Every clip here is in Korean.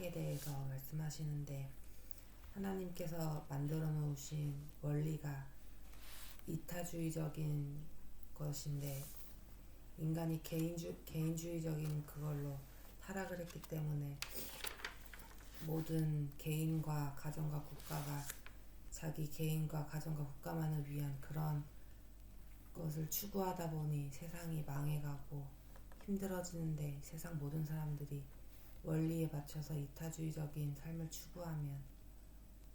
세상에 대해서 말씀하시는데 하나님께서 만들어 놓으신 원리가 이타주의적인 것인데 인간이 개인주의적인 그걸로 타락을 했기 때문에 모든 개인과 가정과 국가가 자기 개인과 가정과 국가만을 위한 그런 것을 추구하다 보니 세상이 망해가고 힘들어지는데 세상 모든 사람들이 원리에 맞춰서 이타주의적인 삶을 추구하면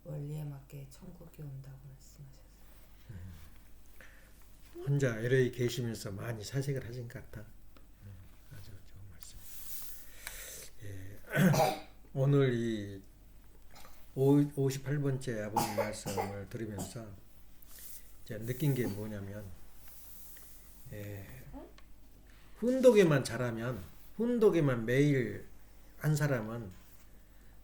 원리에 맞게 천국이 온다고 말씀하셨어요. 혼자 LA 계시면서 많이 사색을 하신 것 같다. 아주 좋은 말씀. 예. 오늘 이 58번째 아버님 말씀을 들으면서 제가 느낀 게 뭐냐면 훈독에만 잘하면 훈독에만 매일 한 사람은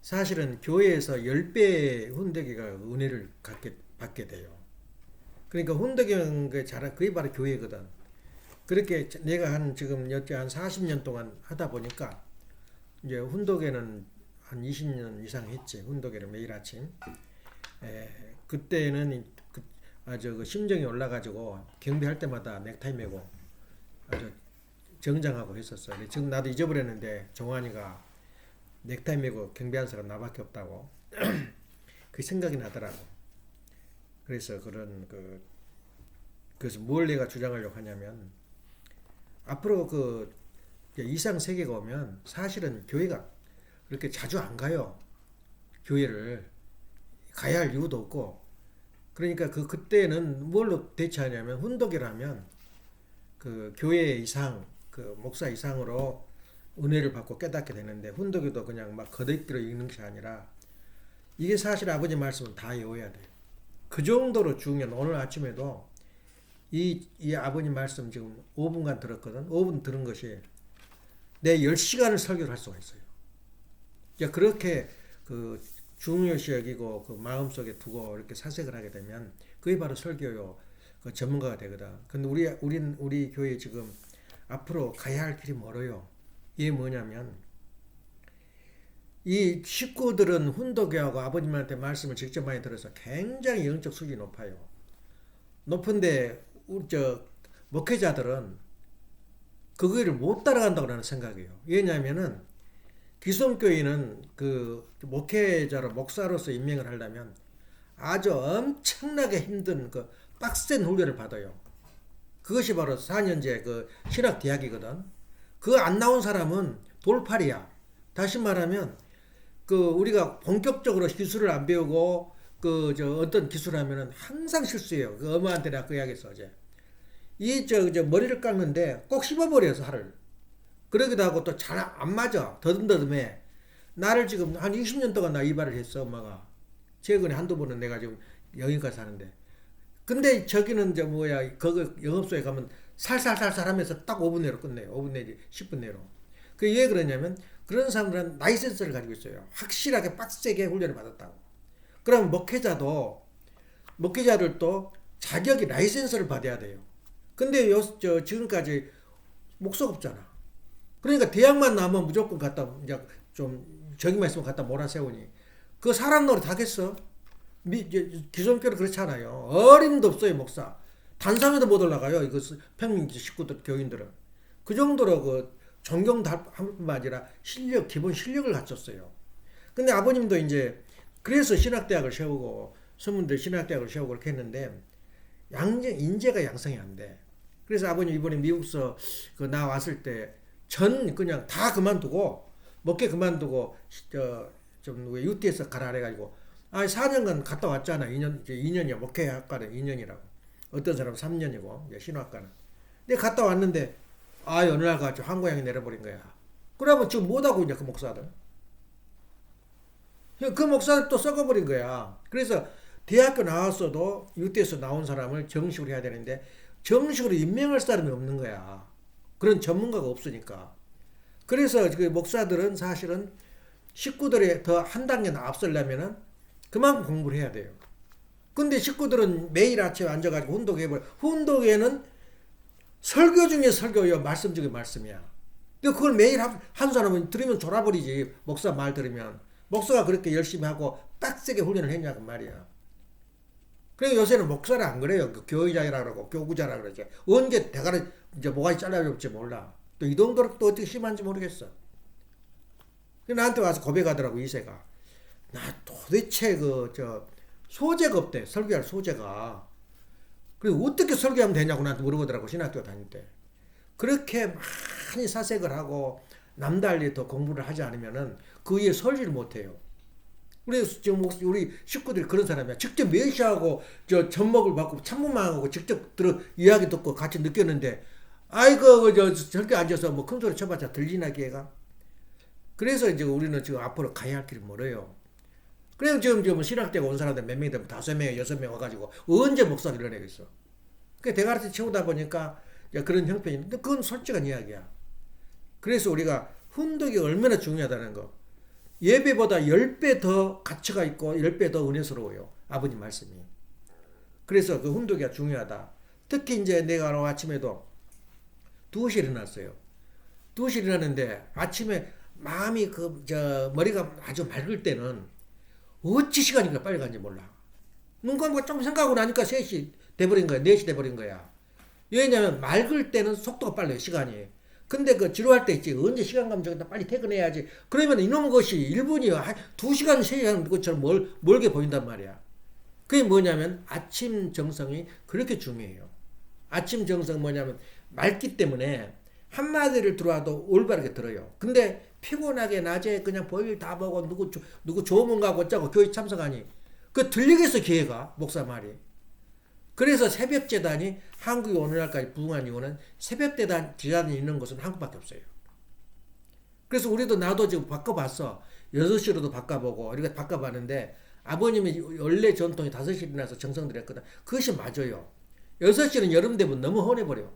사실은 교회에서 10배의 훈독이가 은혜를 받게 돼요. 그러니까 훈독에 잘한 그게 바로 교회거든. 그렇게 내가 지금 여태 한 40년 동안 하다 보니까 이제 훈독에는 한 20년 이상 했지. 훈독에를 매일 아침. 그때는 아주 그 심정이 올라가지고 경배할 때마다 넥타이 메고 아주 정장하고 했었어. 지금 나도 잊어버렸는데 종환이가 넥타이 메고 경배한 사람 나밖에 없다고 그 생각이 나더라고. 그래서 그래서 뭘 내가 주장하려고 하냐면 앞으로 그 이상 세계가 오면 사실은 교회가 그렇게 자주 안 가요. 교회를 가야 할 이유도 없고. 그러니까 그때는 뭘로 대체하냐면 훈독이라면 그 교회 이상 그 목사 이상으로 은혜를 받고 깨닫게 되는데 훈독이도 그냥 막 거듭기로 읽는 것이 아니라 이게 사실 아버지 말씀은 다 외워야 돼요. 그 정도로 중요한 오늘 아침에도 이 아버님 말씀 지금 5분간 들었거든. 5분 들은 것이 내 10시간을 설교를 할 수가 있어요. 그렇게 그 중요시 여기고 그 마음속에 두고 이렇게 사색을 하게 되면 그게 바로 설교요 그 전문가가 되거든. 근데 우리 교회 지금 앞으로 가야 할 길이 멀어요. 이게 뭐냐면 이 식구들은 훈독회하고 아버님한테 말씀을 직접 많이 들어서 굉장히 영적 수준이 높아요. 높은데 우리 목회자들은 그거를 못 따라간다고 나는 생각해요. 왜냐하면은 기성교회는 그 목회자로 목사로서 임명을 하려면 아주 엄청나게 힘든 그 빡센 훈련을 받아요. 그것이 바로 4년제 그 신학대학이거든. 그거 안 나온 사람은 돌팔이야. 다시 말하면 그 우리가 본격적으로 기술을 안 배우고 어떤 기술을 하면은 항상 실수해요. 그 엄마한테 내가 그 이야기했어 어제. 머리를 깎는데 꼭 씹어버려서 살을. 그러기도 하고 또 잘 안 맞아. 더듬더듬해. 나를 지금 한 20년 동안 나 이발을 했어 엄마가. 최근에 한두 번은 내가 지금 여기까지 사는데. 근데 저기는 그거 영업소에 가면 살살살살 하면서 딱 5분 내로 끝내요. 5분 내지 10분 내로. 그게 왜 그러냐면 그런 사람들은 라이센스를 가지고 있어요. 확실하게 빡세게 훈련을 받았다고. 그럼 목회자들도 자격이 라이센스를 받아야 돼요. 근데 지금까지 목사가 없잖아. 그러니까 대학만 나오면 무조건 갖다 이제 좀 저기만 있으면 갖다 몰아세우니 그 사람 노릇 하겠어? 기존교는 그렇잖아요. 어림도 없어요 목사. 단상에도 못 올라가요. 이거 평민 식구들 교인들은 그 정도로 그 존경도 할 뿐만 아니라 기본 실력을 갖췄어요. 근데 아버님도 이제 그래서 신학대학을 세우고 서문대 신학대학을 세우고 그렇게 했는데 인재가 양성이 안 돼. 그래서 아버님 이번에 미국서 나왔을 때 그냥 다 그만두고 먹게 그만두고 UT에서 가라 그래가지고 4년간 갔다 왔잖아. 2년이야. 목회학과는 2년이라고. 어떤 사람은 3년이고 신학과는. 근데 갔다 왔는데 어느 날 가지고 한고향에 내려버린 거야. 그러면 지금 못하고 있냐 그 목사들. 그 목사들 또 썩어버린 거야. 그래서 대학교 나왔어도 UT에서 나온 사람을 정식으로 해야 되는데 정식으로 임명할 사람이 없는 거야. 그런 전문가가 없으니까. 그래서 그 목사들은 사실은 식구들이 더 한 단계 앞서려면은 그만큼 공부를 해야 돼요. 근데 식구들은 매일 아침에 앉아가지고 훈독해버려. 훈독에는 설교 중에 설교요. 말씀 중에 말씀이야. 근데 그걸 매일 한 사람은 들으면 졸아버리지. 목사 말 들으면. 목사가 그렇게 열심히 하고 빡세게 훈련을 했냐고 말이야. 그래 요새는 목사를 안 그래요. 그 교의자라 그러고 교구자라 그러지. 언제 대가리 이제 뭐가 잘라질지 몰라. 또 이 정도로 또 어떻게 심한지 모르겠어. 나한테 와서 고백하더라고 이세가. 나 도대체 그 저 소재가 없대. 설교할 소재가. 그리고 어떻게 설교하면 되냐고 나한테 물어보더라고 신학교 다닐 때. 그렇게 많이 사색을 하고 남달리 더 공부를 하지 않으면은 그 위에 설지를 못해요. 그래서 지금 우리 식구들이 그런 사람이야. 직접 메시하고 저 접목을 받고 참모망하고 직접 들어 이야기 듣고 같이 느꼈는데 아이고 저 저렇게 앉아서 뭐 큰 소리 쳐봤자 들리나 걔가. 그래서 이제 우리는 지금 앞으로 가야 할 길이 멀어요. 그래서 지금 신학대가 온 사람들 몇 명이 되면 5명, 6명 와가지고 언제 목사를 이뤄내겠어. 그 대가리를 채우다 보니까 그런 형편인데 그건 솔직한 이야기야. 그래서 우리가 훈독이 얼마나 중요하다는 거. 예배보다 10배 더 가치가 있고 10배 더 은혜스러워요. 아버님 말씀이. 그래서 그 훈독이 중요하다. 특히 이제 내가 아침에도 2시에 일어났어요. 2시에 일어났는데 아침에 마음이 머리가 아주 맑을 때는 어찌 시간이 빨리 간지 몰라. 뭔가 좀 생각하고 나니까 3시 돼버린 거야. 4시 돼버린 거야. 왜냐면 맑을 때는 속도가 빨라요. 시간이. 근데 그 지루할 때 있지. 언제 시간 가면 저기다 빨리 퇴근해야지. 그러면 이놈 것이 1분이 2시간, 3시간 것처럼 멀게 보인단 말이야. 그게 뭐냐면 아침 정성이 그렇게 중요해요. 아침 정성 뭐냐면 맑기 때문에 한마디를 들어와도 올바르게 들어요. 근데 피곤하게 낮에 그냥 볼일 다 보고 누구 조문 가고 어쩌고 교회 참석하니 그 들리겠어 기회가 목사 말이. 그래서 새벽재단이 한국이 오늘날까지 부흥한 이유는 새벽재단이 있는 곳은 한국밖에 없어요. 그래서 나도 지금 바꿔봤어. 6시로도 바꿔보고 우리가 바꿔봤는데 아버님이 원래 전통이 5시에 일어나서 정성들 했거든. 그것이 맞아요. 6시는 여름 되면 너무 헌해버려.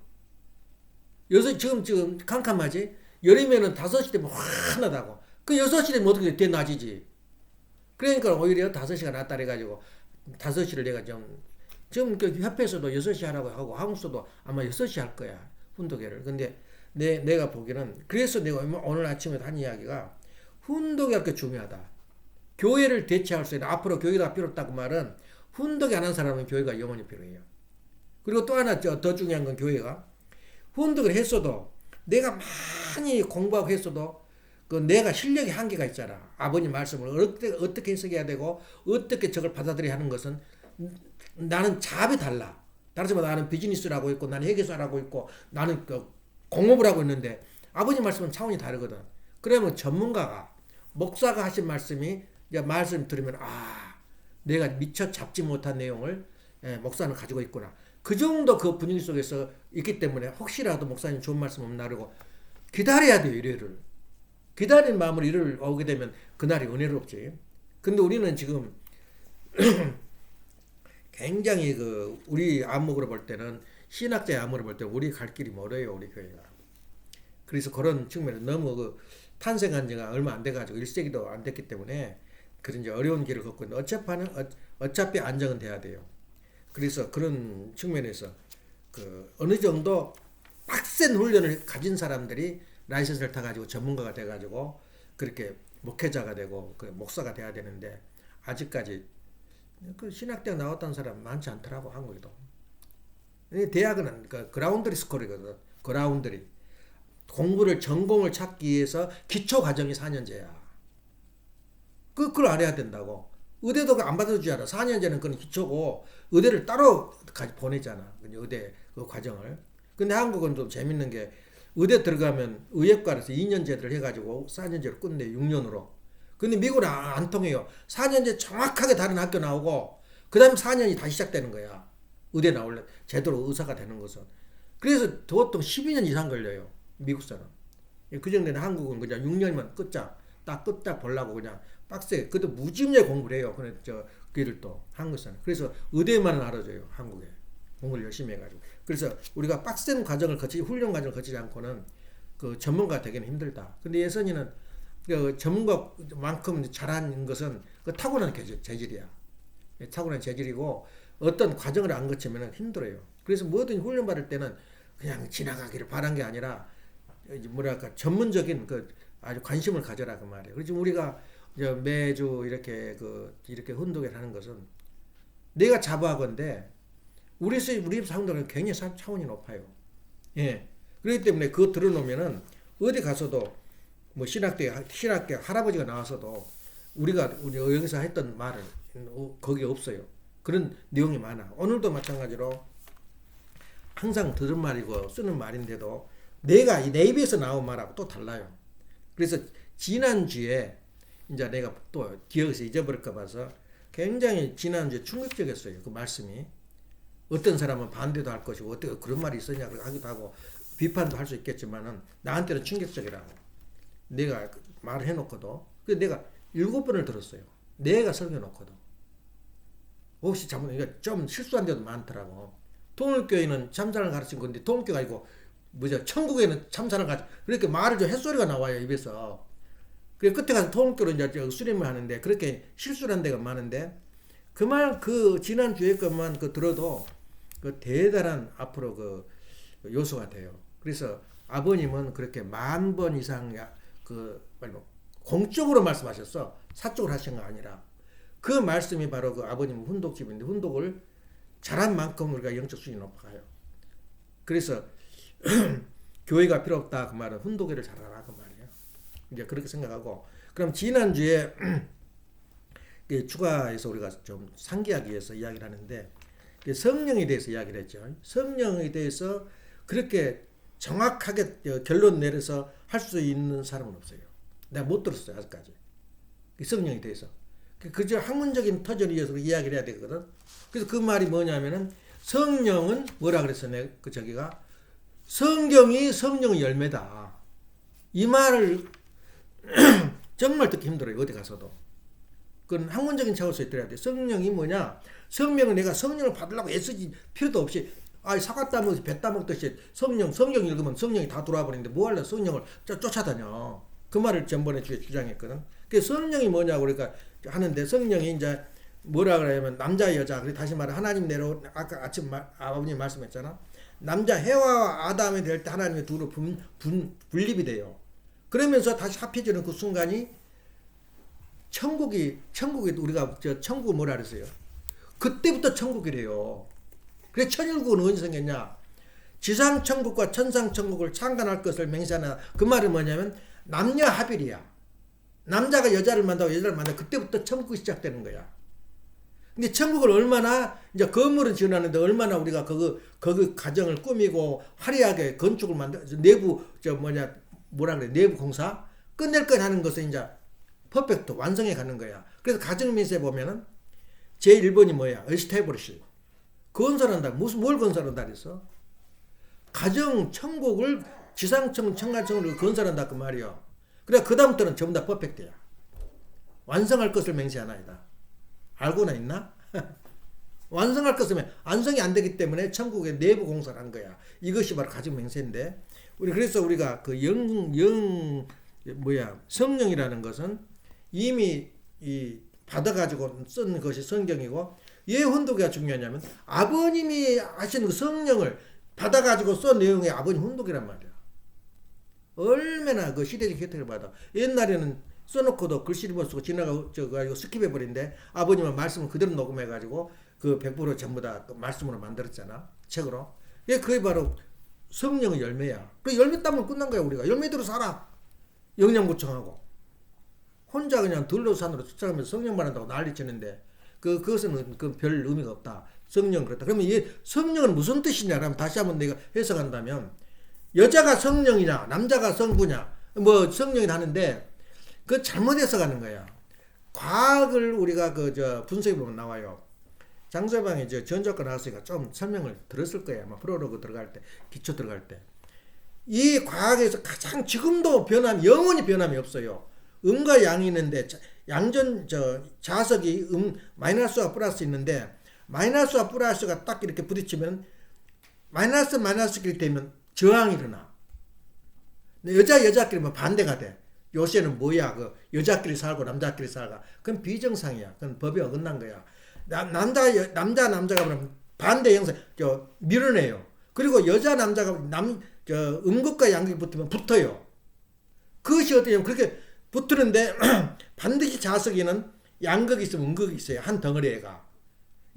지금 캄캄하지? 여름에는 5시 되면 환하다고. 그 6시 되면 어떻게 돼? 낮이지. 그러니까 오히려 5시가 낫다 그래가지고 5시를 내가 지금 그 협회에서도 6시 하라고 하고 한국서도 아마 6시 할 거야. 훈독회를. 근데 내가 보기에는 그래서 내가 오늘 아침에 한 이야기가 훈독이 그렇게 중요하다. 교회를 대체할 수 있는 앞으로 교회가 필요 없다고 말은 훈독이 안 한 사람은 교회가 영원히 필요해요. 그리고 또 하나 더 중요한 건 교회가 훈독을 했어도 내가 많이 공부하고 했어도 그 내가 실력의 한계가 있잖아. 아버님 말씀을 어떻게 해석해야 되고 어떻게 저걸 받아들여야 하는 것은 나는 잡이 달라. 따라서 나는 비즈니스를 하고 있고 나는 회계사를 하고 있고 나는 공업을 하고 있는데 아버님 말씀은 차원이 다르거든. 그러면 전문가가 목사가 하신 말씀이 말씀 들으면 내가 미처 잡지 못한 내용을 목사는 가지고 있구나. 그 정도 그 분위기 속에서 있기 때문에 혹시라도 목사님 좋은 말씀 없나 그러고 기다려야 돼요. 일요일을. 기다리는 마음으로 일요일 오게 되면 그날이 은혜롭지. 근데 우리는 지금 굉장히 우리 안목으로 볼 때는 신학자의 안목으로 볼 때 우리 갈 길이 멀어요. 우리 교회가. 그래서 그런 측면에서 너무 탄생한 지가 얼마 안 돼가지고 1세기도 안 됐기 때문에 그런 이제 어려운 길을 걷고 있는데 어차피 안정은 돼야 돼요. 그래서 그런 측면에서 어느 정도 빡센 훈련을 가진 사람들이 라이센스를 타가지고 전문가가 돼가지고 그렇게 목회자가 되고 목사가 돼야 되는데 아직까지 신학대학 나왔다는 사람 많지 않더라고 한국에도. 대학은 그라운드리 스쿨이거든. 그라운드리 전공을 찾기 위해서 기초 과정이 4년제야. 그걸 알아야 된다고. 의대도 안 받아주잖아. 4년제는 그건 기초고 의대를 따로 보내잖아. 의대 그 과정을. 근데 한국은 좀 재밌는 게 의대 들어가면 의예과에서 2년제를 해가지고 4년제로 끝내 6년으로. 근데 미국은 안 통해요. 4년제 정확하게 다른 학교 나오고 그 다음 4년이 다시 시작되는 거야. 의대 나올래 제대로 의사가 되는 것은. 그래서 보통 12년 이상 걸려요. 미국사는. 그 정도는 한국은 그냥 6년이면 딱 끝장 보려고 그냥 빡세. 그것도 무지무지하게 공부를 해요. 그래 그를 또 한국사는. 그래서 의대만 알아줘요. 한국에. 공부를 열심히 해가지고. 그래서 우리가 빡센 훈련 과정을 거치지 않고는 그 전문가 되기는 힘들다. 근데 예선이는 그 전문가만큼 잘하는 것은 그 타고난 재질이야. 타고난 재질이고 어떤 과정을 안 거치면 힘들어요. 그래서 뭐든 훈련 받을 때는 그냥 지나가기를 바란 게 아니라 전문적인 아주 관심을 가져라 그 말이에요. 그래서 우리가 매주 이렇게 훈독회를 하는 것은 내가 자부하건대 우리 사람들은 굉장히 차원이 높아요. 예. 그렇기 때문에 그거 들어놓으면은 어디 가서도 뭐 신학대 할아버지가 나와서도 우리 여기서 했던 말을 거기 없어요. 그런 내용이 많아. 오늘도 마찬가지로 항상 들은 말이고 쓰는 말인데도 내가 내 입에서 나온 말하고 또 달라요. 그래서 지난주에 이제 내가 또 기억에서 잊어버릴까 봐서 굉장히 지난주에 충격적이었어요. 그 말씀이. 어떤 사람은 반대도 할 것이고 어떻게 그런 말이 있었냐 하기도 하고 비판도 할 수 있겠지만은 나한테는 충격적이라고. 내가 말을 해놓고도 그래서 내가 7번을 들었어요. 내가 설교해놓고도. 혹시 잘못 이게 좀 실수한 데도 많더라고. 통일교회는 참사를 가르친 건데 통일교가 아니고 천국에는 참사를 가르친 그렇게 말을 좀 햇소리가 나와요 입에서. 그래 끝에 가서 통일교로 이제 수렴을 하는데 그렇게 실수한 데가 많은데 그 지난 주에 것만 들어도 그 대단한 앞으로 그 요소가 돼요. 그래서 아버님은 그렇게 10,000번 이상 공적으로 말씀하셨어. 사적으로 하신 거 아니라. 그 말씀이 바로 그 아버님 훈독집인데 훈독을 잘한 만큼 우리가 영적 수준이 높아가요. 그래서 교회가 필요 없다 그 말은 훈독회를 잘하라 그 말이에요. 이제 그렇게 생각하고 그럼 지난주에 추가해서 우리가 좀 상기하기 위해서 이야기를 하는데 성령에 대해서 이야기를 했죠. 성령에 대해서 그렇게 정확하게 결론 내려서 할 수 있는 사람은 없어요. 내가 못 들었어요 아직까지. 성령에 대해서. 그저 학문적인 터전에 의해서 이야기를 해야 되거든. 그래서 그 말이 뭐냐면은 성령은 뭐라 그랬어? 저기가 성경이 성령의 열매다. 이 말을 정말 듣기 힘들어요. 어디 가서도. 그건 학문적인 차원에서 들어야 돼. 성령이 뭐냐? 성령은 내가 성령을 받으려고 애쓰지 필요도 없이 사과 따먹듯이 배 따먹듯이 성령 읽으면 성령이 다 돌아와 버리는데 뭐 하려 성령을 쫓아다녀. 그 말을 전번에 주장했거든. 그 성령이 뭐냐고 그러니까 하는데 성령이 이제 뭐라 그러냐면 남자 여자 그래 다시 말해 하나님 내려 아까 아침 아버님 말씀했잖아. 남자 해와와 아담이 될 때 하나님의 둘로 분립이 돼요. 그러면서 다시 합해지는 그 순간이 천국이 우리가 천국을 뭐라 그랬어요? 그때부터 천국이래요. 그래 천일국은 언제 생겼냐? 지상 천국과 천상 천국을 창간할 것을 맹세하는 그 말은 뭐냐면 남녀 합일이야. 남자가 여자를 만나고 여자를 만나 그때부터 천국이 시작되는 거야. 근데 천국을 얼마나 이제 건물을 지어놨는데 얼마나 우리가 그 가정을 꾸미고 화려하게 건축을 내부 내부 공사 끝낼 것 하는 것은 이제 퍼펙트 완성해 가는 거야. 그래서 가정민수에 보면은 제1번이 뭐야? 에스테블리시. 건설한다. 뭘 건설한다 그랬어? 가정 천국을 지상청 천간청을 건설한다 그 말이야. 그래 그다음부터는 전부 다 퍼펙트야. 완성할 것을 맹세하나이다. 알고나 있나? 완성할 것을 완성이 안 되기 때문에 천국의 내부 공사를 한 거야. 이것이 바로 가정 맹세인데 그래서 우리가 그 성령이라는 것은 이미 받아가지고 쓴 것이 성경이고 왜 훈독회가 중요하냐면 아버님이 하신 그 성령을 받아가지고 쓴 내용이 아버님 훈독이란 말이야. 얼마나 그 시대적 혜택을 받아. 옛날에는 써놓고도 글씨를 못 쓰고 지나가고 스킵해버린데 아버님은 말씀을 그대로 녹음해가지고 그 100% 전부 다 말씀으로 만들었잖아. 책으로. 그게 바로 성령의 열매야. 그 열매 따면 끝난 거야 우리가. 열매대로 살아. 영양 보충하고. 혼자 그냥 들로산으로 쫓아가면서 성령만 한다고 난리치는데 그것은 별 의미가 없다. 성령 그렇다. 그러면 이 성령은 무슨 뜻이냐? 그러면 다시 한번 내가 해석한다면 여자가 성령이냐 남자가 성부냐 성령이 하는데 그 잘못 해석하는 거야. 과학을 우리가 분석해 보면 나와요. 장소방에 전자과 나왔으니까 좀 설명을 들었을 거야. 아마 프로로그 들어갈 때 기초 들어갈 때 이 과학에서 가장 지금도 영원히 변함이 없어요. 음과 양이 있는데 자석이 마이너스와 플러스 있는데 마이너스와 플러스가 딱 이렇게 부딪히면 마이너스끼리 되면 저항이 일어나. 여자끼리 반대가 돼. 요새는 뭐야? 여자끼리 살고 남자끼리 살고. 그건 비정상이야. 그건 법에 어긋난 거야. 남자가 그러면 반대 형상 밀어내요. 그리고 남자가 음극과 양극이 붙으면 붙어요. 그것이 어떠냐면 그렇게 붙는데 반드시 자석에는 양극이 있으면 음극이 있어요. 한 덩어리가.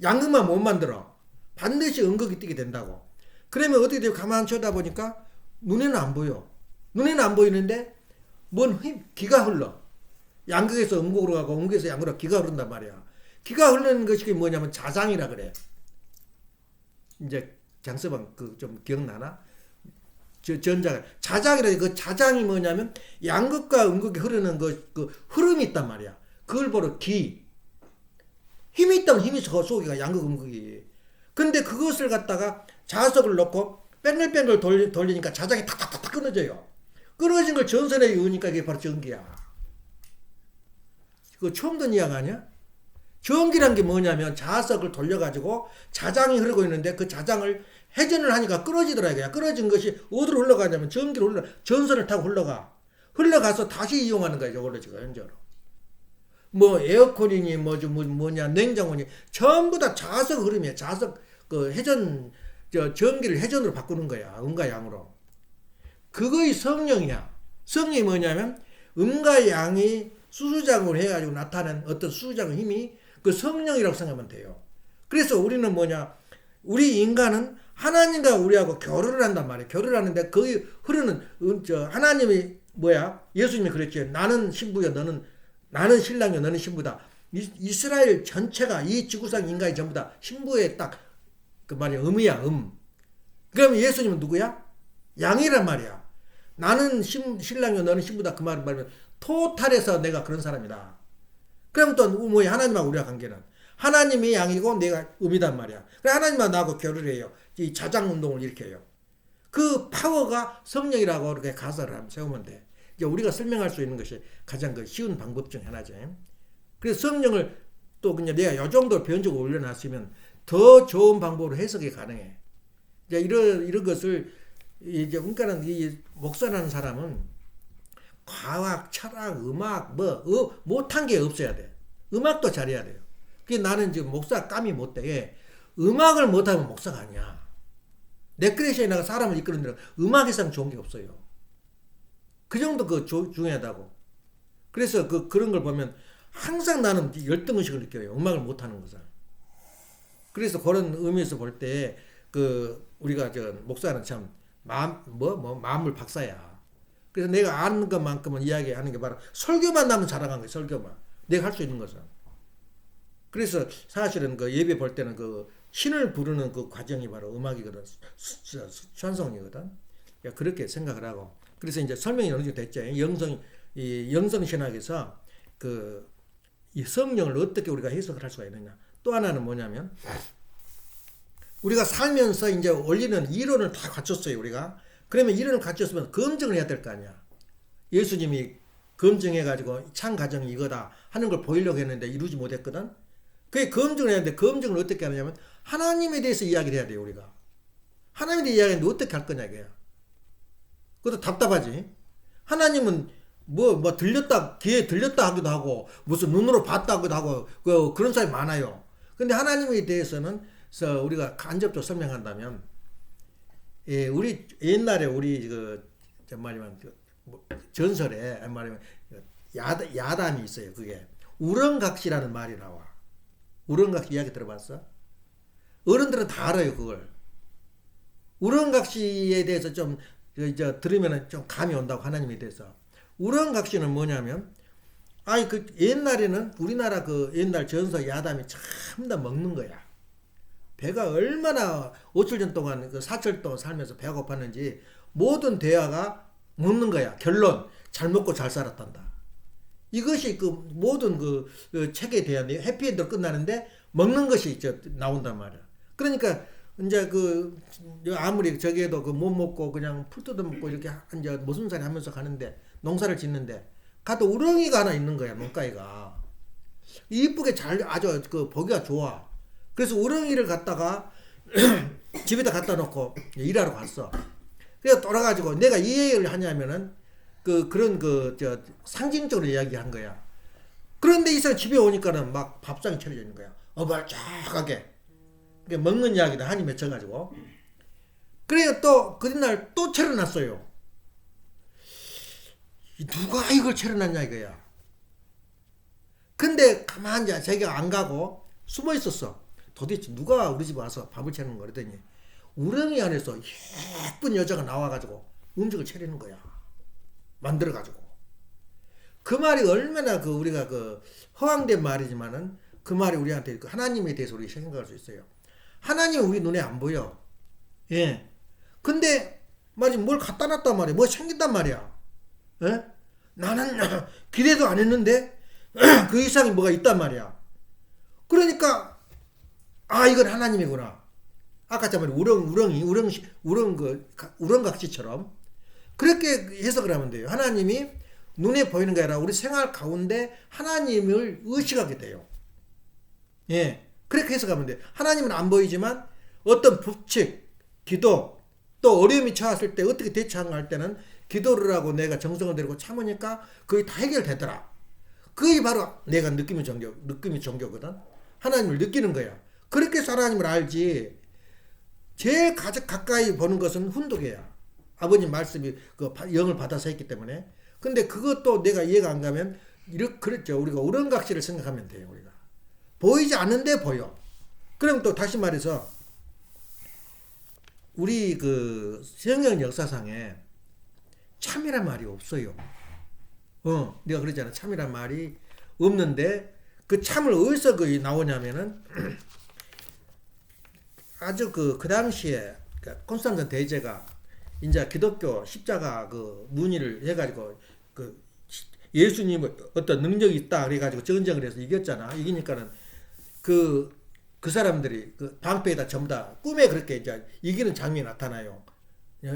양극만 못 만들어. 반드시 음극이 뜨게 된다고. 그러면 어떻게 돼요? 가만 쳐다보니까 눈에는 안 보여. 눈에는 안 보이는데 뭔 기가 흘러. 양극에서 음극으로 가고 음극에서 양극으로 기가 흐른단 말이야. 기가 흐르는 것이 뭐냐면 자장이라 그래. 이제 장서방 그 좀 기억나나? 전자가 자장이라 그 자장이 뭐냐면 양극과 음극이 흐르는 그 흐름이 있단 말이야. 그걸 바로 기. 힘이 있다면 힘이 속이가 양극 음극이. 근데 그것을 갖다가 자석을 넣고 뺑글뺑글 돌리니까 자장이 탁탁탁 끊어져요. 끊어진 걸 전선에 이으니까 이게 바로 전기야. 그거 처음 듣는 이야기 아니야? 전기란 게 뭐냐면 자석을 돌려가지고 자장이 흐르고 있는데 그 자장을 회전을 하니까 끊어지더라 이거야. 끊어진 것이 어디로 흘러가냐면 전기로 전선을 타고 흘러가서 다시 이용하는 거야. 저걸로 지금 현재로. 뭐 에어컨이니 뭐냐 냉장고니 전부 다 자석 흐름이야. 자석 그 회전 전기를 회전으로 바꾸는 거야. 음과 양으로. 그거의 성령이야. 성령이 뭐냐면 음과 양이 수수작용을 해가지고 나타낸 어떤 수수작용 힘이 그 성령이라고 생각하면 돼요. 그래서 우리는 뭐냐? 우리 인간은 하나님과 우리하고 교류를 한단 말이에요. 교류를 하는데 거기 흐르는 하나님이 뭐야? 예수님이 그랬죠. 나는 신부여 나는 신랑이여 너는 신부다. 이스라엘 전체가 이 지구상 인간이 전부 다 신부의 딱 그 말이야. 음이야. 그러면 예수님은 누구야? 양이란 말이야. 나는 신랑이여 너는 신부다. 그 말은 말하면 토탈에서 내가 그런 사람이다. 그럼 또 뭐야? 하나님하고 우리와 관계는 하나님이 양이고 내가 음이단 말이야. 그래 하나님과 나하고 교류를 해요. 이 자장 운동을 이렇게 해요. 그 파워가 성령이라고 이렇게 가설을 한번 세우면 돼. 이제 우리가 설명할 수 있는 것이 가장 그 쉬운 방법 중 하나죠. 그래서 성령을 또 그냥 내가 이 정도 변적으로 올려놨으면 더 좋은 방법으로 해석이 가능해. 이제 이런 것을 이제 그러니까는 이 목사라는 사람은 과학, 철학, 음악 못한 게 없어야 돼. 음악도 잘해야 돼요. 그게 나는 지금 목사 감이 못 돼. 음악을 못하면 목사가 아니야. 레크레이션에 나가 사람을 이끄는 데는 음악 이상 좋은 게 없어요. 그 정도 중요하다고. 그래서 그런 걸 보면 항상 나는 열등의식을 느껴요. 음악을 못하는 것은. 그래서 그런 의미에서 볼 때 우리가 목사는 참 마음물 박사야. 그래서 내가 아는 것만큼은 이야기하는 게 바로 설교만 나면 자랑한 거야. 설교만. 내가 할 수 있는 것은. 그래서 사실은 그 예배 볼 때는 그 신을 부르는 그 과정이 바로 음악이거든. 찬송이거든. 그렇게 생각을 하고. 그래서 이제 설명이 어느 정도 됐죠. 영성 신학에서 이 성령을 어떻게 우리가 해석을 할 수가 있느냐. 또 하나는 뭐냐면 우리가 살면서 이제 원리는 이론을 다 갖췄어요. 우리가. 그러면 이론을 갖췄으면 검증을 해야 될 거 아니야. 예수님이 검증해가지고 참 가정이 이거다 하는 걸 보이려고 했는데 이루지 못했거든. 그게 검증을 해야 되는데 검증을 어떻게 하느냐면 하나님에 대해서 이야기를 해야 돼요. 우리가. 하나님에 대해서 이야기하는데 어떻게 할 거냐 이거야. 그것도 답답하지. 하나님은 귀에 들렸다 하기도 하고 무슨 눈으로 봤다 하기도 하고 그런 사람이 많아요. 근데 하나님에 대해서는 우리가 간접적으로 설명한다면 우리 옛날에 우리 말이면 전설에 말이면 야담이 있어요. 그게 우렁각시라는 말이 나와. 우렁각시 이야기 들어봤어? 어른들은 다 알아요 그걸. 우렁각시에 대해서 좀 들으면 좀 감이 온다고. 하나님에 대해서. 우렁각시는 뭐냐면 옛날에는 우리나라 옛날 전설 야담이 참 다 먹는 거야. 배가 얼마나 5천 년 동안 사철 동안 살면서 배가 고팠는지 모든 대화가 먹는 거야. 결론 잘 먹고 잘 살았단다. 이것이 모든 책에 대한 해피엔드로 끝나는데 먹는 것이 나온단 말이야. 그러니까 이제 아무리 저기에도 못 먹고 그냥 풀 뜯어 먹고 이렇게 이제 모순살이 하면서 가는데 농사를 짓는데 가도 우렁이가 하나 있는 거야. 농가이가 이쁘게 아주 보기가 좋아. 그래서 우렁이를 갖다가 집에다 갖다 놓고 일하러 갔어. 그래서 돌아가지고 내가 이 얘기를 하냐면은 그런 상징적으로 이야기한 거야. 그런데 이 사람 집에 오니까는 막 밥상이 차려져 있는 거야. 어발짝하게. 먹는 이야기다 한이 맺혀가지고. 그래서 또 그날 또 차려놨어요. 누가 이걸 차려놨냐 이거야. 근데 가만히 자기가 안 가고 숨어 있었어. 도대체 누가 우리 집 와서 밥을 차리는 거 그랬더니 우렁이 안에서 예쁜 여자가 나와가지고 음식을 차리는 거야. 만들어가지고. 그 말이 얼마나 그 우리가 그 허황된 말이지만은 그 말이 우리한테 그 하나님에 대해서 우리 생각할 수 있어요. 하나님은 우리 눈에 안 보여. 예. 근데 말이 뭘 갖다 놨단 말이야. 뭐 생긴단 말이야. 예? 나는 기대도 안 했는데 그 이상이 뭐가 있단 말이야. 그러니까 아 이건 하나님이구나. 아까 말한 우렁각시처럼 그렇게 해석을 하면 돼요. 하나님이 눈에 보이는 게 아니라 우리 생활 가운데 하나님을 의식하게 돼요. 예, 그렇게 해석하면 돼요. 하나님은 안 보이지만 어떤 법칙, 기도, 또 어려움이 처했을 때 어떻게 대처할 때는 기도를 하고 내가 정성을 들이고 참으니까 그게 다 해결되더라. 그게 바로 내가 느낌의 종교거든. 하나님을 느끼는 거야. 그렇게 해서 하나님을 알지. 제일 가까이 보는 것은 훈독이야. 아버님 말씀이 그 영을 받아서 했기 때문에. 근데 그것도 내가 이해가 안 가면 이렇게 그렇죠. 우리가 우렁각시를 생각하면 돼요. 우리가 보이지 않는데 보여. 그럼 또 다시 말해서 우리 그 성경 역사상에 참이란 말이 없어요. 내가 그러잖아. 참이란 말이 없는데 그 참을 어디서 그 나오냐면은 아주 그 당시에 콘스탄틴 대제가 이제 기독교 십자가 그 문의를 해가지고 그 예수님 어떤 능력이 있다 그래가지고 전쟁을 해서 이겼잖아. 이기니까는 그 사람들이 그 방패에다 전부 다 꿈에 그렇게 이제 이기는 장면이 나타나요.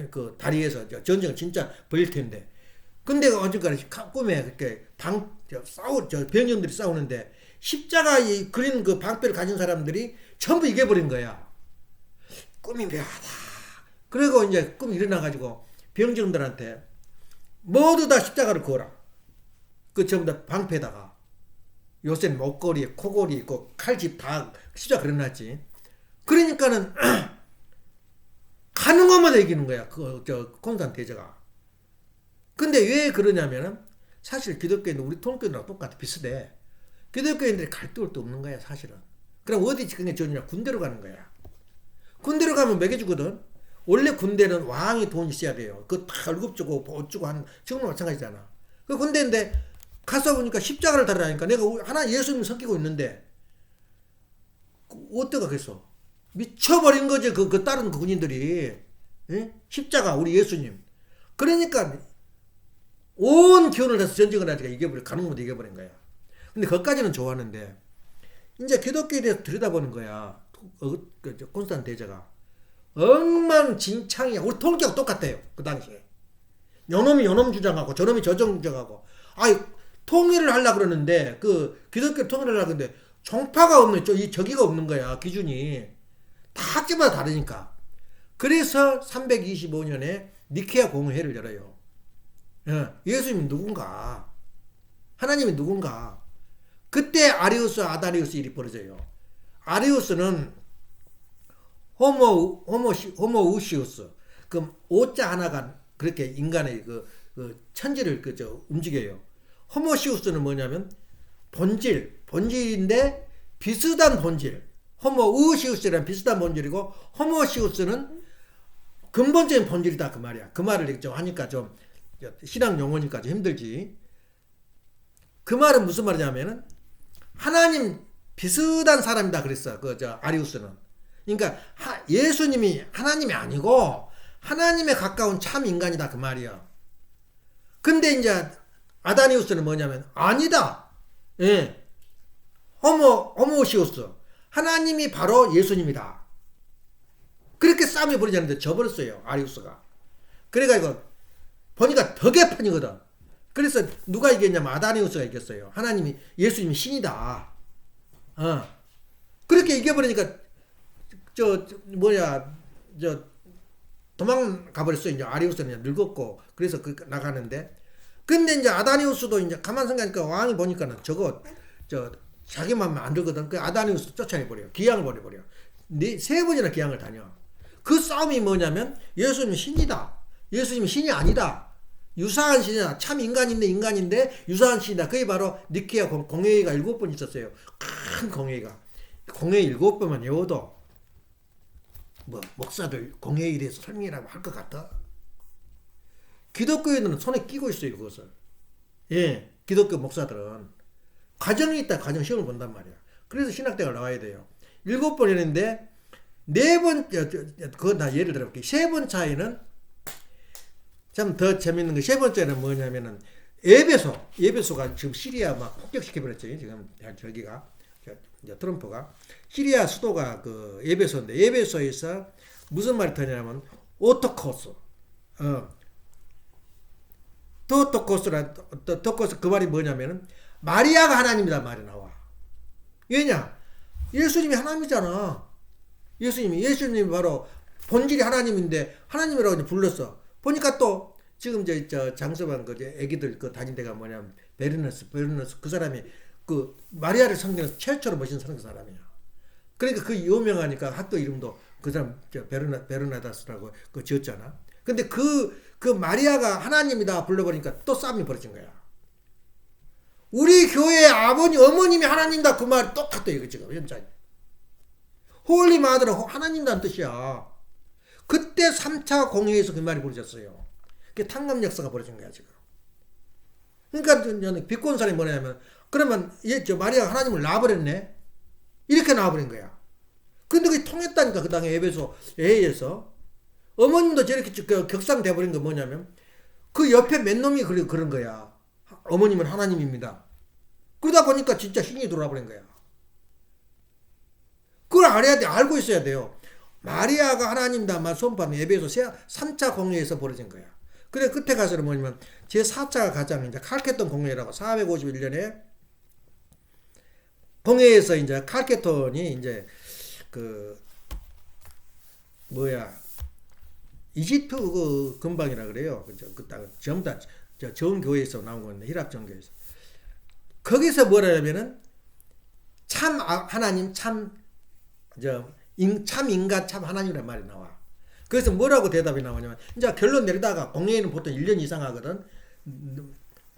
그 다리에서 전쟁을 진짜 벌일 텐데. 근데 어쨌거나 꿈에 그렇게 병영들이 싸우는데 십자가 그린 그 방패를 가진 사람들이 전부 이겨버린 거야. 꿈이 묘하다. 그리고 이제 꿈이 일어나가지고 병정들한테 모두 다 십자가를 그어라. 그 전부 다 방패에다가. 요새는 목걸이, 코걸이 있고 칼집 다 십자가 그려놨지. 그러니까는 가는 것마다 이기는 거야. 콘스탄틴 대제가. 근데 왜 그러냐면은 사실 기독교인들 우리 통교인들하고 똑같아. 비슷해. 기독교인들이 갈 데도 없는 거야 사실은. 그럼 어디 그게 좋냐? 군대로 가는 거야. 군대로 가면 먹여주거든. 원래 군대는 왕이 돈이 있어야 돼요. 그거 다 월급 주고 보 주고 하는 지금도 마찬가지잖아. 그 군대인데 가서 보니까 십자가를 달으라니까 내가 하나 예수님 섬기고 있는데 어때가 그랬어? 미쳐버린 거지 그 다른 군인들이. 예? 십자가 우리 예수님. 그러니까 온 기운을 다해서 전쟁을 하니까 가는 것도 이겨버린 거야. 근데 그것까지는 좋았는데 이제 기독교에 대해서 들여다보는 거야. 콘스탄틴 대제가 엉망진창이야. 우리 통일교하고 똑같아요. 그 당시에 요놈이 요놈 주장하고 저놈이 저정 주장하고 통일을 하려고 그러는데 그 기독교 통일을 하려고 그러는데 종파가 없는 저기가 없는 거야. 기준이 다 학교마다 다르니까. 그래서 325년에 니케아 공회를 열어요. 예수님이 누군가, 하나님이 누군가. 그때 아리우스 아다리우스 일이 벌어져요. 아리우스는 호모우시우스 그 오자 하나가 그렇게 인간의 그 천지를 움직여요. 호모시우스는 뭐냐면 본질인데 비슷한 본질. 호모우시우스랑 비슷한 본질이고 호모시우스는 근본적인 본질이다 그 말이야. 그 말을 좀 하니까 좀 신앙 용어니까 좀 힘들지. 그 말은 무슨 말이냐면은 하나님 비슷한 사람이다 그랬어. 아리우스는. 그러니까 예수님이 하나님이 아니고 하나님에 가까운 참 인간이다 그 말이야. 근데 이제 아다니우스는 뭐냐면 아니다. 예. 호모시우스. 하나님이 바로 예수님이다. 그렇게 싸움이 벌어졌는데 져버렸어요. 아리우스가. 그래가지고 보니까 더 개판이거든. 그래서 누가 이겼냐면 아다니우스가 이겼어요. 하나님이 예수님이 신이다. 그렇게 이겨버리니까 도망가 버렸어. 이제 아리우스는 늙었고 그래서 나가는데 근데 이제 아다니우스도 이제 가만 생각하니까 왕이 보니까는 자기 맘에 안 들거든. 그 아다니우스 쫓아내버려. 기양을 보내버려. 세 번이나 기양을 다녀. 그 싸움이 뭐냐면 예수님이 신이다. 예수님이 신이 아니다. 유사한 신이다. 참 인간인데 유사한 신이다. 그게 바로 니케아 공회의가 7번 있었어요. 큰 공회의가. 공회의 7번만 외워도 뭐 목사들 공회의에 대해서 설명이라고 할 것 같아. 기독교인들은 손에 끼고 있어요, 그것을. 예, 기독교 목사들은 과정이 있다. 과정 시험을 본단 말이야. 그래서 신학대가 나와야 돼요. 7번 했는데 4번, 그건 다 예를 들어볼게요. 3번 차이는 참 더 재밌는 거, 3번째는 뭐냐면은 에베소가 지금 시리아 막 폭격시켜버렸죠. 지금 저기가 트럼프가 시리아 수도가 그 에베소인데 에베소에서 무슨 말이 터냐면 오토코스, 토코스 그 말이 뭐냐면은 마리아가 하나님이다 말이 나와. 왜냐? 예수님이 하나님이잖아. 예수님이 바로 본질이 하나님인데 하나님이라고 이제 불렀어. 보니까 또 지금 저 장서방 그 애기들 그 다닌 데가 뭐냐면 베르너스 그 사람이 그 마리아를 성경에서 최초로 모신 사람이야. 그러니까 그 유명하니까 학교 이름도 그 사람 베르나다스라고 그 지었잖아. 근데 그 마리아가 하나님이다 불러버리니까 또 싸움이 벌어진 거야. 우리 교회 어머님이 하나님이다 그 말 똑같아 이거 지금 현장에. 홀리 마더는 하나님이라는 뜻이야. 그때 3차 공회에서 그 말이 벌어졌어요. 그게 탕감 역사가 벌어진 거야 지금. 그러니까 저는 비꼰 사람이 뭐냐면 그러면 저 마리아가 하나님을 놔버렸네. 이렇게 놔버린 거야. 근데 그게 통했다니까 그 당에 에베소에서 어머님도 저렇게 격상돼버린 거 뭐냐면 그 옆에 맨 놈이 그런 거야. 어머님은 하나님입니다. 그러다 보니까 진짜 신이 돌아버린 거야. 그걸 알아야 돼. 알고 있어야 돼요. 마리아가 하나님다만 선포하는 에베소 3차 공회에서 벌어진 거야. 그래 끝에 가서는 뭐냐면 제4차가 가장 이제 칼케톤 공회라고 451년에 공회에서 이제 칼케톤이 이제 그 이집트 그 근방이라 그래요. 그 땅 전부 다 정교회에서 나온 건데 히랍 정교회에서 거기서 뭐라냐면은 참 하나님 참 인간 참 하나님이란 말이 나와. 그래서 뭐라고 대답이 나오냐면 이제 결론 내리다가 공회는 보통 1년 이상 하거든.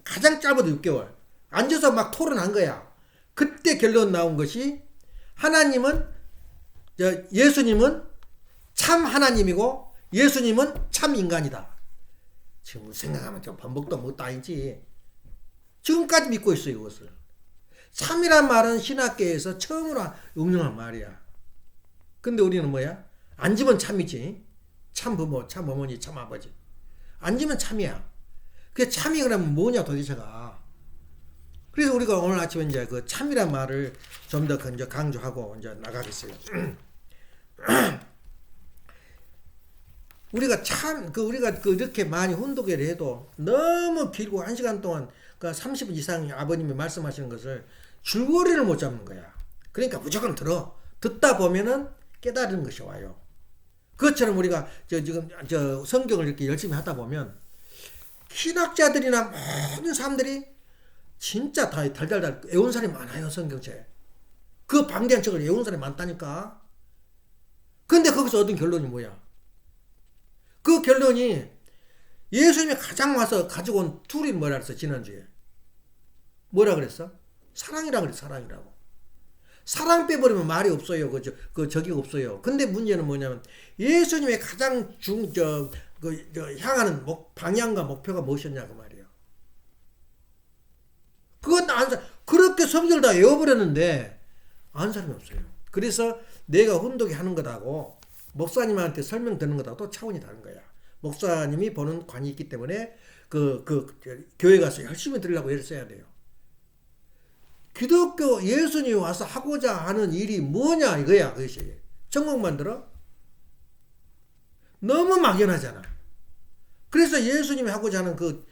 가장 짧아도 6개월 앉아서 막 토론한 거야. 그때 결론 나온 것이 예수님은 참 하나님이고 예수님은 참 인간이다. 지금 생각하면 좀 번복도 못도 아니지. 지금까지 믿고 있어요 이것을. 참이란 말은 신학계에서 처음으로 응용한 말이야. 근데 우리는 뭐야? 앉으면 참이지. 참 부모, 참 어머니, 참 아버지. 앉으면 참이야. 그게 참이 그러면 뭐냐 도대체가. 그래서 우리가 오늘 아침에 이제 그 참이란 말을 좀 더 강조하고 이제 나가겠어요. 우리가 이렇게 많이 훈독회를 해도 너무 길고 1시간 동안 그 30분 이상 아버님이 말씀하시는 것을 줄거리를 못 잡는 거야. 그러니까 무조건 듣다 보면은 깨달은 것이 와요. 그것처럼 우리가 지금 성경을 이렇게 열심히 하다 보면 신학자들이나 모든 사람들이 진짜 다 달달달 외운 사람이 많아요. 성경책. 그 방대한 책을 외운 사람이 많다니까. 근데 거기서 얻은 결론이 뭐야? 그 결론이 예수님이 가장 와서 가지고 온 툴이 뭐라 그랬어 지난주에. 뭐라 그랬어? 사랑이라 그랬어. 사랑이라고. 사랑 빼버리면 말이 없어요. 저기가 없어요. 근데 문제는 뭐냐면 예수님의 가장 향하는 방향과 목표가 무엇이었냐 그 말이에요. 그건 그렇게 성경을 다 외워버렸는데 아는 사람이 없어요. 그래서 내가 훈독이 하는 것하고 목사님한테 설명 듣는 것하고 또 차원이 다른 거야. 목사님이 보는 관이 있기 때문에 교회 가서 열심히 들으려고 애를 써야 돼요. 기독교 예수님이 와서 하고자 하는 일이 뭐냐 이거야. 그것이 천국 만들어? 너무 막연하잖아. 그래서 예수님이 하고자 하는 그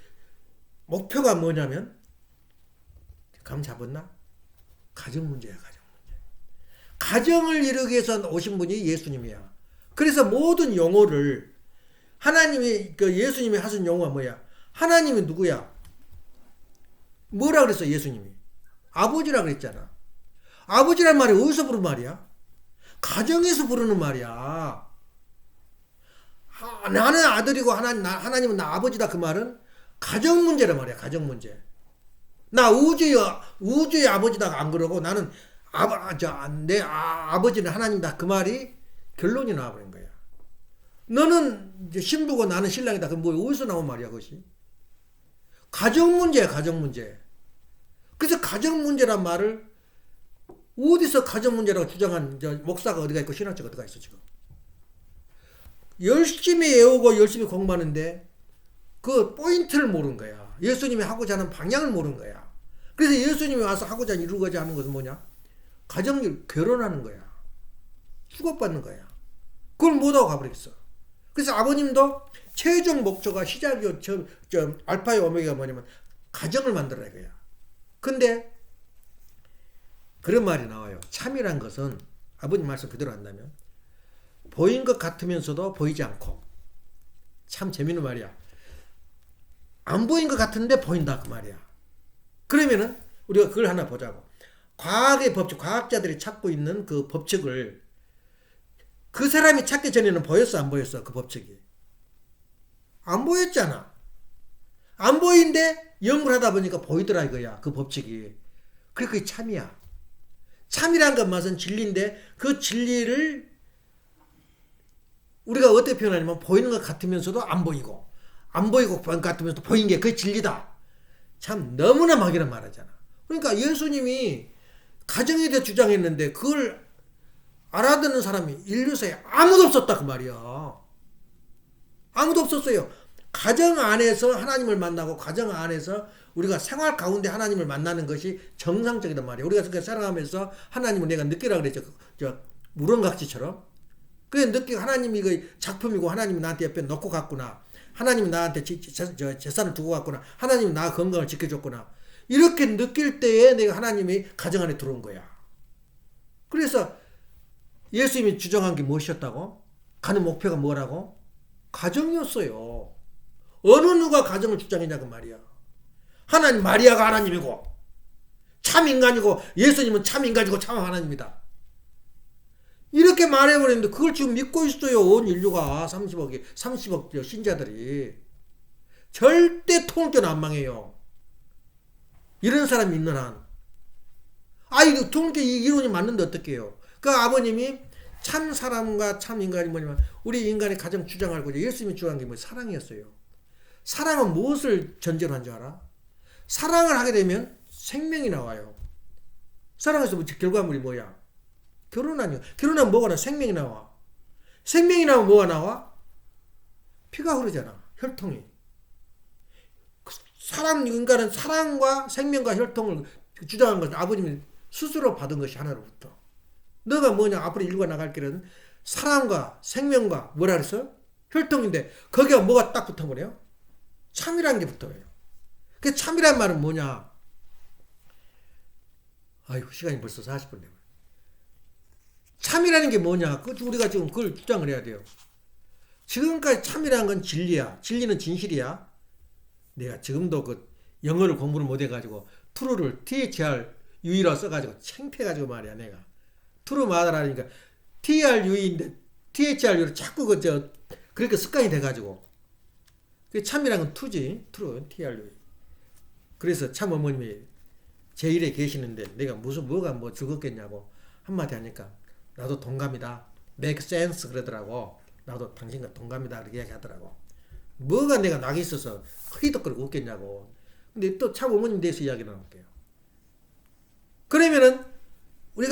목표가 뭐냐면 감 잡았나? 가정 문제야. 가정 문제. 가정을 이루기 위해서 오신 분이 예수님이야. 그래서 모든 용어를 하나님이 예수님이 하신 용어가 뭐야? 하나님이 누구야? 뭐라 그랬어 예수님이? 아버지라 그랬잖아. 아버지란 말이 어디서 부르는 말이야? 가정에서 부르는 말이야. 나는 아들이고 하나님은 나 아버지다 그 말은 가정 문제란 말이야. 가정 문제. 나 우주의 아버지다 안 그러고 나는 내 아버지는 하나님이다. 그 말이 결론이 나와버린 거야. 너는 이제 신부고 나는 신랑이다. 그럼 뭐 어디서 나온 말이야, 그것이? 가정 문제야, 가정 문제. 그래서 가정 문제란 말을 어디서 가정 문제라고 주장한 목사가 어디가 있고 신학자가 어디가 있어 지금? 열심히 외우고 열심히 공부하는데 그 포인트를 모르는 거야. 예수님이 하고자 하는 방향을 모르는 거야. 그래서 예수님이 와서 하고자 이루고자 하는 것은 뭐냐? 가정을 결혼하는 거야. 축복받는 거야. 그걸 못하고 가버렸어. 그래서 아버님도 최종 목표가 시작이요, 알파의 오메가가 뭐냐면 가정을 만들어야 거야. 근데 그런 말이 나와요. 참이란 것은 아버님 말씀 그대로 한다면 보인 것 같으면서도 보이지 않고, 참 재밌는 말이야. 안 보인 것 같은데 보인다 그 말이야. 그러면은 우리가 그걸 하나 보자고. 과학의 법칙, 과학자들이 찾고 있는 그 법칙을 그 사람이 찾기 전에는 보였어 안 보였어? 그 법칙이 안 보였잖아. 안 보이는데 연구를 하다 보니까 보이더라 이거야. 그 법칙이. 그게 참이야. 참이란 것만은 진리인데 그 진리를 우리가 어떻게 표현하냐면 보이는 것 같으면서도 안 보이고, 안 보이고 보이는 것 같으면서도 보이는 게 그게 진리다. 참 너무나 막연한 말하잖아. 그러니까 예수님이 가정에 대해 주장했는데 그걸 알아듣는 사람이 인류사에 아무도 없었다 그 말이야. 아무도 없었어요. 가정 안에서 하나님을 만나고 가정 안에서 우리가 생활 가운데 하나님을 만나는 것이 정상적이란 말이야. 우리가 그렇게 살아가면서 하나님을 내가 느끼라 그랬죠. 무언각지처럼. 그게 느끼고 하나님이 그 작품이고 하나님이 나한테 옆에 놓고 갔구나. 하나님이 나한테 재산을 두고 갔구나. 하나님이 나 건강을 지켜줬구나. 이렇게 느낄 때에 내가 하나님이 가정 안에 들어온 거야. 그래서 예수님이 주장한 게 무엇이었다고? 가는 목표가 뭐라고? 가정이었어요. 어느 누가 가정을 주장했냐 그 말이야. 하나님, 마리아가 하나님이고 참 인간이고 예수님은 참 인간이고 참 하나님이다. 이렇게 말해버렸는데 그걸 지금 믿고 있어요. 온 인류가 30억 신자들이. 절대 통일교는 안 망해요. 이런 사람이 있는 한. 이거 통일교 이 이론이 맞는데 어떡해요. 그 아버님이 참 사람과 참 인간이 뭐냐면 우리 인간의 가정 주장하고 예수님이 주장한 게 사랑이었어요. 사랑은 무엇을 전제로 한 줄 알아? 사랑을 하게 되면 생명이 나와요. 사랑에서 결과물이 뭐야? 결혼 아니야. 결혼하면 뭐가 나와? 생명이 나와. 생명이 나오면 뭐가 나와? 피가 흐르잖아. 혈통이. 인간은 사랑과 생명과 혈통을 주장한 것은 아버님이 스스로 받은 것이 하나로부터. 너가 뭐냐? 앞으로 인류가 나갈 길은 사랑과 생명과 뭐라 그랬어? 혈통인데 거기가 뭐가 딱 붙어버려요? 참이라는 게 붙어요. 그 참이란 말은 뭐냐? 아이고 시간이 벌써 40분 되네. 참이라는 게 뭐냐? 우리가 지금 그걸 주장을 해야 돼요. 지금까지 참이라는 건 진리야. 진리는 진실이야. 내가 지금도 그 영어를 공부를 못해가지고 true를 THRUE로 써가지고 창피해가지고 말이야 내가. true 말하라니까 TRUE인데 THRU를 자꾸 그렇게 습관이 돼가지고. 그 참이라는 건 투지. true TRUE. 그래서 참 어머님이 제 일에 계시는데 내가 뭐가 즐겁겠냐고 한마디 하니까 나도 동감이다. make sense 그러더라고. 나도 당신과 동감이다. 그렇게 이야기하더라고. 뭐가 내가 낙이 있어서 흐이덕거리고 웃겠냐고. 근데 또 참 어머님 대해서 이야기 나눌게요. 그러면은 우리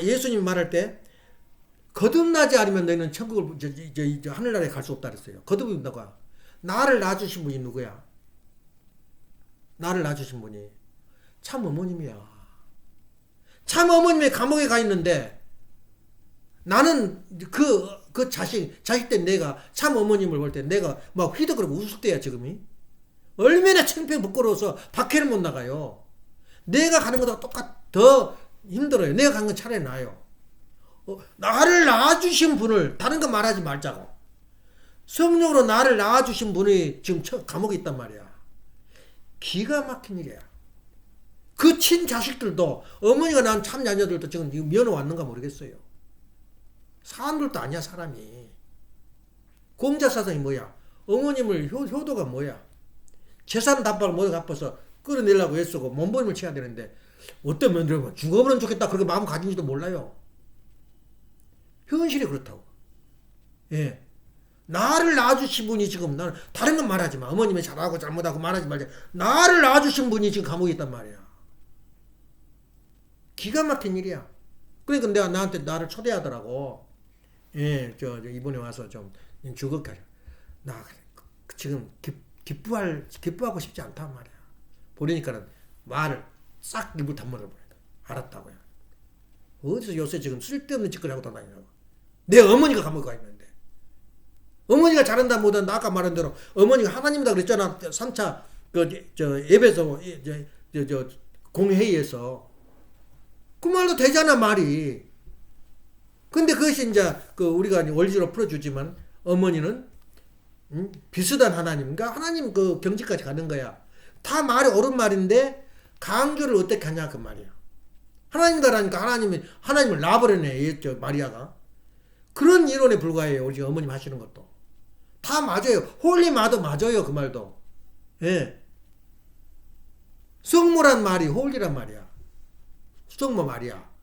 예수님이 말할 때 거듭나지 않으면 너희는 천국을 하늘나라에 갈 수 없다 그랬어요. 거듭이 누가? 나를 낳아주신 분이 누구야? 나를 낳아주신 분이 참 어머님이야. 참 어머님이 감옥에 가 있는데 나는 그 자식 때 내가 참 어머님을 볼 때 내가 막 휘덕거리고 웃을 때야 지금이. 얼마나 창피해 부끄러워서 밖에는 못 나가요. 내가 가는 것보다 더 힘들어요. 내가 가는 건 차라리 나아요. 나를 낳아주신 분을 다른 거 말하지 말자고. 성령으로 나를 낳아주신 분이 지금 감옥에 있단 말이야. 기가 막힌 일이야. 그 친자식들도 어머니가 낳은 참 자녀들도 지금 면허 왔는가 모르겠어요. 사람들도 아니야 사람이. 공자사상이 뭐야? 어머님을 효도가 뭐야? 재산 답방을 모두 갚아서 끌어내려고 애쓰고 몸부림을 쳐야 되는데 어떤 며느리는 죽어버리면 좋겠다 그렇게 마음 가진지도 몰라요. 현실이 그렇다고. 예. 나를 낳아주신 분이 지금 나는 다른 건 말하지 마. 어머님이 잘하고 잘못하고 말하지 말자. 나를 낳아주신 분이 지금 감옥에 있단 말이야. 기가 막힌 일이야. 그러니까 내가 나한테 나를 초대하더라고. 예, 저 이번에 와서 좀 죽을까. 나 지금 기뻐하고 싶지 않단 말이야. 보니까는 말을 싹 입을 다물어 버려. 알았다고요. 어디서 요새 지금 쓸데없는 짓거리 하고 다니냐고. 내 어머니가 감옥에 가 있는데. 어머니가 잘한다 못한다 아까 말한 대로 어머니가 하나님이다 그랬잖아. 3차 예배에서 공회의에서 그 말도 되잖아 말이. 근데 그것이 이제 우리가 원리로 풀어주지만 어머니는 비슷한 하나님인가 하나님 그 경지까지 가는 거야. 다 말이 옳은 말인데 강조를 어떻게 하냐 그 말이야. 하나님이다라니까 하나님을 놔버렸네 마리아가. 그런 이론에 불과해요. 우리 어머님 하시는 것도. 다 맞아요. 홀리마도 맞아요. 그 말도. 예. 성모란 말이 홀리란 말이야. 성모 말이야.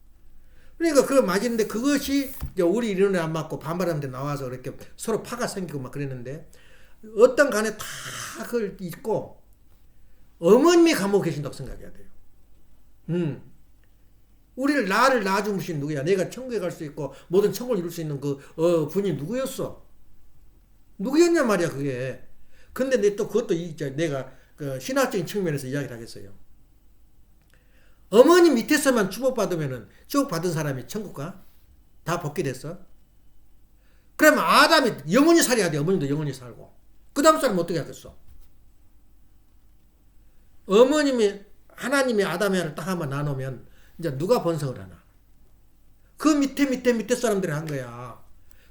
그러니까 그거 맞는데 그것이 우리 이론에 안 맞고 반발하는데 나와서 이렇게 서로 파가 생기고 막 그랬는데 어떤 간에 다 그걸 잊고 어머님이 감옥에 계신다고 생각해야 돼요. 나를 낳아준 분이 누구야? 내가 천국에 갈 수 있고 모든 천국을 이룰 수 있는 그 분이 누구였어? 누구였냐 말이야 그게. 근데 또 그것도 내가 그 신학적인 측면에서 이야기를 하겠어요. 어머니 밑에서만 축복받으면은 축복받은 사람이 천국 가? 다 복귀 됐어? 그러면 아담이 영원히 살아야 돼. 어머니도 영원히 살고. 그 다음 사람 어떻게 하겠어? 하나님이 아담의 하나를 딱 한번 나누면 이제 누가 번성을 하나? 그 밑에 사람들이 한 거야.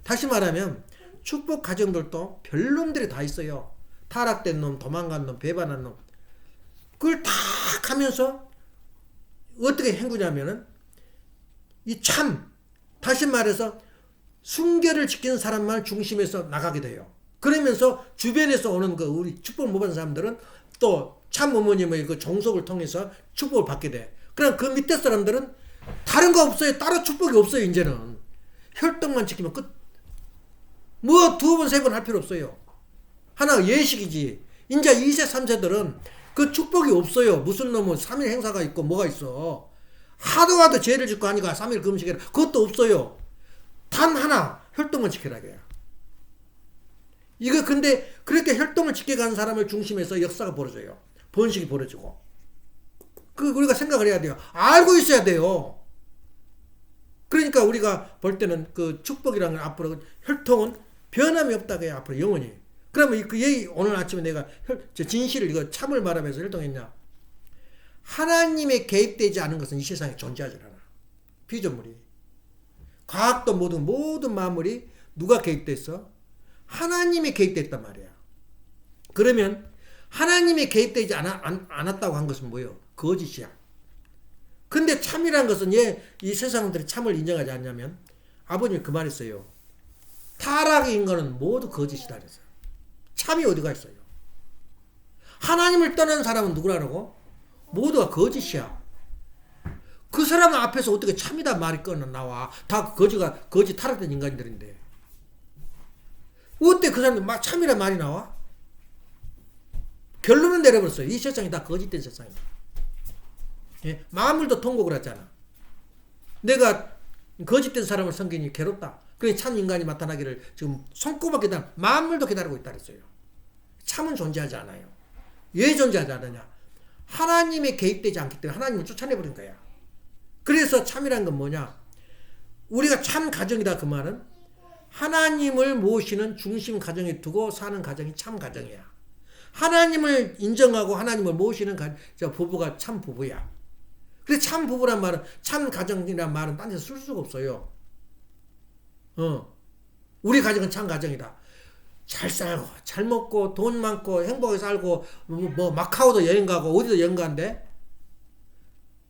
다시 말하면 축복 가정들도 별놈들이 다 있어요. 타락된 놈, 도망간 놈, 배반한 놈. 그걸 다 하면서 어떻게 행구냐면은 다시 말해서 순결을 지키는 사람만 중심에서 나가게 돼요. 그러면서 주변에서 오는 우리 축복을 못 받은 사람들은 또 참 어머님의 그 종속을 통해서 축복을 받게 돼. 그럼 그 밑에 사람들은 다른 거 없어요. 따로 축복이 없어요. 이제는 혈통만 지키면 끝. 뭐 2번 3번 할 필요 없어요. 하나 예식이지. 이제 2세 3세들은 그 축복이 없어요. 무슨 놈은 3일 행사가 있고 뭐가 있어. 하도 죄를 짓고 하니까 3일 금식해라. 그것도 없어요. 단 하나 혈통을 지켜라 이거야. 이거 근데 그렇게 혈통을 지켜가는 사람을 중심해서 역사가 벌어져요. 번식이 벌어지고. 우리가 생각을 해야 돼요. 알고 있어야 돼요. 그러니까 우리가 볼 때는 그 축복이라는 건 앞으로 혈통은 변함이 없다고 해요. 앞으로 영원히. 그러면 그 얘기 오늘 아침에 내가 진실을 이거 참을 말하면서 혈통했냐. 하나님의 개입되지 않은 것은 이 세상에 존재하지 않아. 피조물이. 과학도 모든 만물이 누가 개입됐어? 하나님이 개입됐단 말이야. 그러면 하나님이 개입되지 않았다고 한 것은 뭐예요? 거짓이야. 근데 참이란 것은 이 세상들이 참을 인정하지 않냐면 아버님이 그 말했어요. 타락인 거는 모두 거짓이다 그랬어요. 참이 어디가 있어요? 하나님을 떠난 사람은 누구라고? 모두가 거짓이야. 그 사람 앞에서 어떻게 참이다 말이 나와? 다 거짓 타락된 인간들인데. 어때 그 사람들 막 참이란 말이 나와? 결론은 내려버렸어요. 이 세상이 다 거짓된 세상이야. 예? 만물도 통곡을 했잖아. 내가 거짓된 사람을 섬기니 괴롭다. 그래 참 인간이 나타나기를 지금 손꼽아 만물도 기다리고 있다 그랬어요. 참은 존재하지 않아요. 왜 존재하지 않느냐? 하나님이 개입되지 않기 때문에 하나님을 쫓아내버린 거야. 그래서 참이란 건 뭐냐? 우리가 참 가정이다 그 말은 하나님을 모시는 중심 가정에 두고 사는 가정이 참 가정이야. 하나님을 인정하고 하나님을 모시는 부부가 참 부부야. 그래서 참 부부란 말은 참 가정이란 말은 딴 데서 쓸 수가 없어요. 우리 가정은 참 가정이다. 잘 살고 잘 먹고 돈 많고 행복하게 살고 뭐 마카오도 여행 가고 어디도 여행 가는데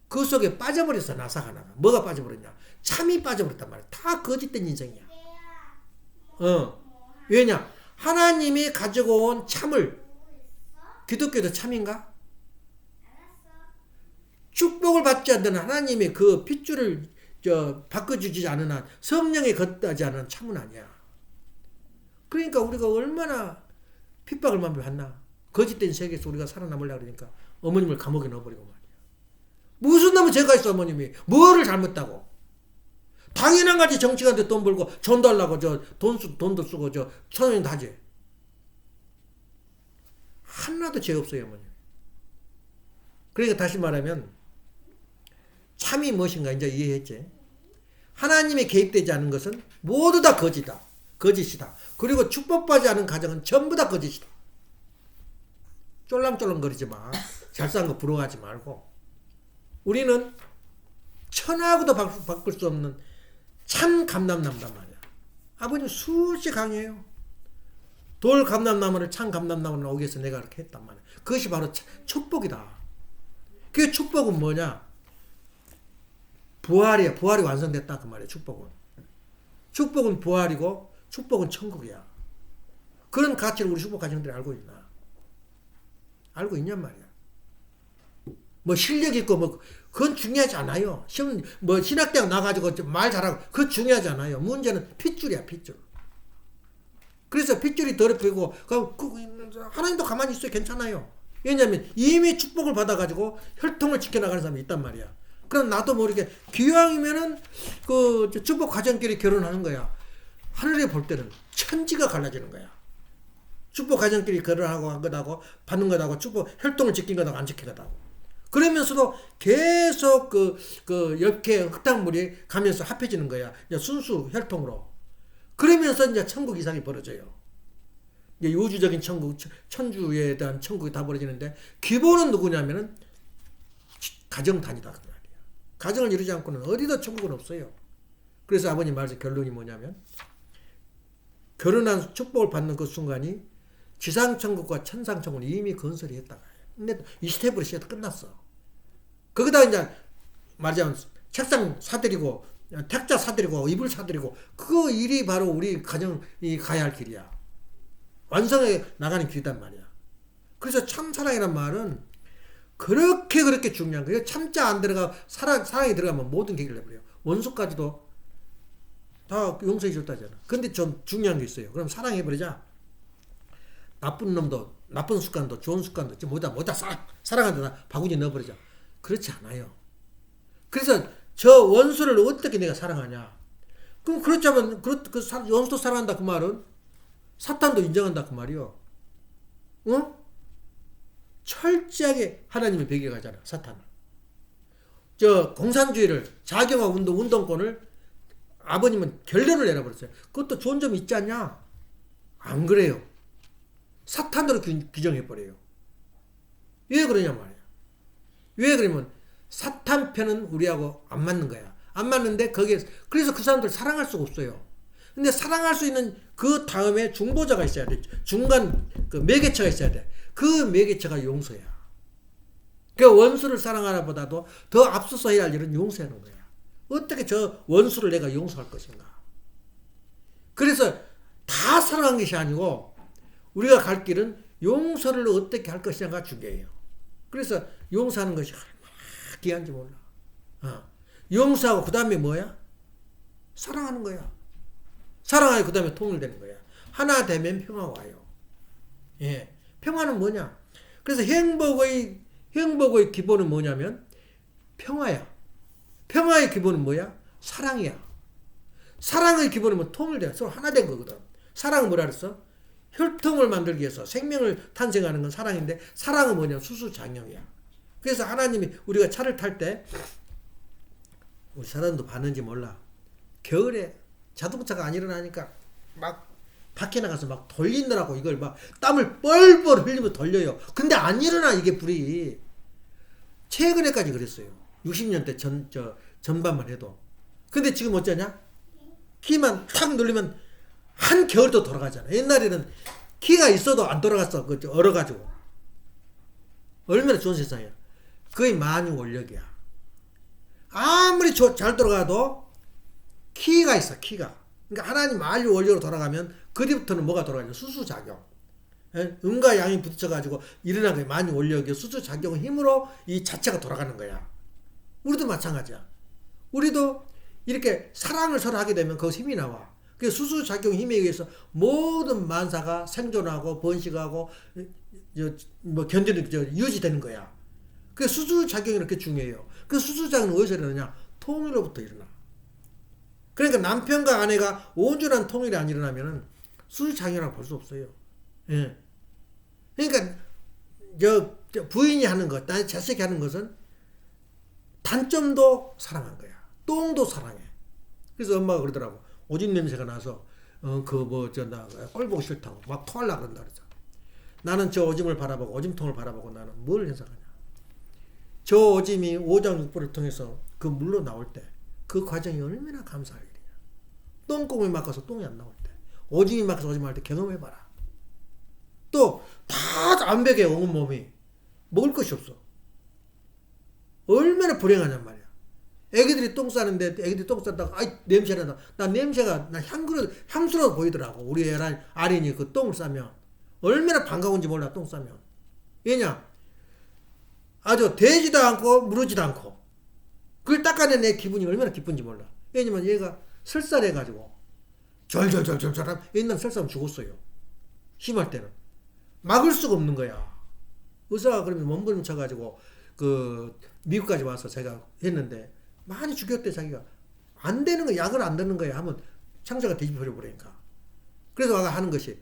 그 속에 빠져버렸어. 나사 하나가. 뭐가 빠져버렸냐? 참이 빠져버렸단 말이야. 다 거짓된 인생이야. 왜냐? 하나님이 가지고 온 참을 기독교도 참인가? 축복을 받지 않는 하나님의 그 핏줄을 바꿔주지 않은 한 성령에 걷다지 않은 참은 아니야. 그러니까 우리가 얼마나 핍박을 많이 받나. 거짓된 세계에서 우리가 살아남으려고 그러니까 어머님을 감옥에 넣어버리고 말이야. 무슨 놈의 죄가 있어 어머님이. 뭐를 잘못하고. 당연한 거지. 정치가한테 돈 벌고 전도 하려고 돈도 쓰고 천원이 다지. 하나도 죄 없어요 어머님. 그러니까 다시 말하면 참이 무엇인가 이제 이해했지. 하나님이 개입되지 않은 것은 모두 다 거짓이다. 그리고 축복받지 않은 가정은 전부 다 거짓이다. 쫄랑쫄랑거리지 마. 잘 산 거 부러워하지 말고. 우리는 천하고도 바꿀 수 없는 참 감람나무란 말이야. 아버님 수시 강해요. 돌 감람나무를 참 감람나무를 오기 위해서 내가 그렇게 했단 말이야. 그것이 바로 축복이다. 그 축복은 뭐냐? 부활이야. 부활이 완성됐다 그 말이야. 축복은 부활이고 축복은 천국이야. 그런 가치를 우리 축복 가정들이 알고 있나? 알고 있냔 말이야. 뭐 실력 있고 그건 중요하지 않아요. 신학대학 나가지고 말 잘하고 그건 중요하지 않아요. 문제는 핏줄이야. 핏줄. 그래서 핏줄이 더럽히고 하나님도 가만히 있어요. 괜찮아요. 왜냐하면 이미 축복을 받아가지고 혈통을 지켜나가는 사람이 있단 말이야. 그럼 나도 모르게 기왕이면은 그 축복 가정끼리 결혼하는 거야. 하늘에 볼 때는 천지가 갈라지는 거야. 축복 가정끼리 결혼하고 한 것하고 받는 것하고 축복 혈통을 지킨 것하고 안 지킨 것하고. 그러면서도 계속 그 옆에 흙탕물이 가면서 합해지는 거야. 이제 순수 혈통으로. 그러면서 이제 천국 이상이 벌어져요. 이제 우주적인 천국, 천주에 대한 천국이 다 벌어지는데 기본은 누구냐면은 가정 단위다. 그 말이야. 가정을 이루지 않고는 어디도 천국은 없어요. 그래서 아버님 말씀 결론이 뭐냐면 결혼한 축복을 받는 그 순간이 지상천국과 천상천국을 이미 건설이 했다가 근데 이 스텝으로 시작도 끝났어. 거기다 이제 말하자면 책상 사드리고 택자 사드리고 이불 사드리고 그 일이 바로 우리 가정이 가야 할 길이야. 완성해 나가는 길이단 말이야. 그래서 참사랑이란 말은 그렇게 중요한 거예요. 참자 안 들어가 사랑이 들어가면 모든 게 해결돼버려요. 원수까지도 다 용서해 줬다잖아. 근데 좀 중요한 게 있어요. 그럼 사랑해버리자. 나쁜 놈도 나쁜 습관도 좋은 습관도 뭐다 사랑한다 바구니 넣어버리자. 그렇지 않아요. 그래서 저 원수를 어떻게 내가 사랑하냐. 그럼 그렇자면 원수도 사랑한다 그 말은 사탄도 인정한다 그 말이요. 어? 철저하게 하나님의 배경하잖아. 사탄은. 공산주의를 자경화 운동권을 아버님은 결론을 내려버렸어요. 그것도 좋은 점이 있지 않냐? 안 그래요. 사탄으로 규정해버려요. 왜 그러냐 말이야. 왜 그러면 사탄 편은 우리하고 안 맞는 거야. 안 맞는데 그래서 그 사람들 사랑할 수가 없어요. 근데 사랑할 수 있는 그 다음에 중보자가 있어야 돼. 중간 그 매개체가 있어야 돼. 그 매개체가 용서야. 그 원수를 사랑하는 보다도 더 앞서서 해야 할 일은 용서하는 거야. 어떻게 저 원수를 내가 용서할 것인가. 그래서 다 사랑한 것이 아니고 우리가 갈 길은 용서를 어떻게 할 것인가가 중요해요. 그래서 용서하는 것이 얼마나 귀한지 몰라. 용서하고 그 다음에 뭐야? 사랑하는 거야. 사랑하고 그 다음에 통일되는 거야. 하나 되면 평화 와요. 예. 평화는 뭐냐? 그래서 행복의 기본은 뭐냐면 평화야. 평화의 기본은 뭐야? 사랑이야. 사랑의 기본은 뭐 통일돼. 서로 하나 된 거거든. 사랑은 뭐라 그랬어? 혈통을 만들기 위해서 생명을 탄생하는 건 사랑인데 사랑은 뭐냐? 수수장형이야. 그래서 하나님이 우리가 차를 탈 때 우리 사람도 봤는지 몰라. 겨울에 자동차가 안 일어나니까 막 밖에 나가서 막 돌리느라고 이걸 막 땀을 뻘뻘 흘리며 돌려요. 근데 안 일어나 이게 불이. 최근에까지 그랬어요. 60년대 전반만 해도. 근데 지금 어쩌냐? 키만 탁 누르면 한 겨울도 돌아가잖아. 옛날에는 키가 있어도 안 돌아갔어. 얼어가지고. 얼마나 좋은 세상이야. 거의 만유 원력이야. 아무리 잘 돌아가도 키가 있어. 키가. 그러니까 하나님 만유 원력으로 돌아가면 그 그 뒤부터는 뭐가 돌아가냐? 수수작용. 예? 음과 양이 붙여가지고 일어나는 게 많이 올려오게 수수작용 힘으로 이 자체가 돌아가는 거야. 우리도 마찬가지야. 우리도 이렇게 사랑을 서로 하게 되면 그 힘이 나와. 그 수수작용 힘에 의해서 모든 만사가 생존하고 번식하고 뭐 견디는 유지되는 거야. 그 수수작용이 이렇게 중요해요. 그 수수작용은 어디서 일어나냐? 통일로부터 일어나. 그러니까 남편과 아내가 온전한 통일이 안 일어나면은 수수작용이라고 볼 수 없어요. 예. 그러니까 저 부인이 하는 것, 자식이 하는 것은 단점도 사랑한 거야. 똥도 사랑해. 그래서 엄마가 그러더라고. 오줌 냄새가 나서 나 꼴 보기 싫다고 막 토하려고 그런다 그러죠. 나는 저 오줌을 바라보고 오줌통을 바라보고 나는 뭘 해석하냐. 저 오줌이 오장육부를 통해서 그 물로 나올 때 그 과정이 얼마나 감사할 일이냐. 똥구멍이 막아서 똥이 안 나올 때, 오줌이 막아서 오줌 할 때 경험해봐라. 또 다 암벽에 온 몸이 먹을 것이 없어. 얼마나 불행하냔 말이야. 애기들이 똥 싸는데 애기들이 똥 쌌다가 아이 냄새가 나. 나 냄새가 나 향수로 보이더라고. 우리 아린이 그 똥을 싸면 얼마나 반가운지 몰라. 똥 싸면. 왜냐? 아주 대지도 않고 무르지도 않고 그걸 닦아낸 내 기분이 얼마나 기쁜지 몰라. 왜냐면 얘가 설사해가지고 절절절절절 옛날 설사하면 죽었어요. 심할 때는 막을 수가 없는 거야. 의사가 그러면 몸부림 쳐가지고 그 미국까지 와서 제가 했는데 많이 죽였대. 자기가 안 되는 거, 약을 안 듣는 거야 하면 창자가 뒤집혀 버리니까. 그래서 와가 하는 것이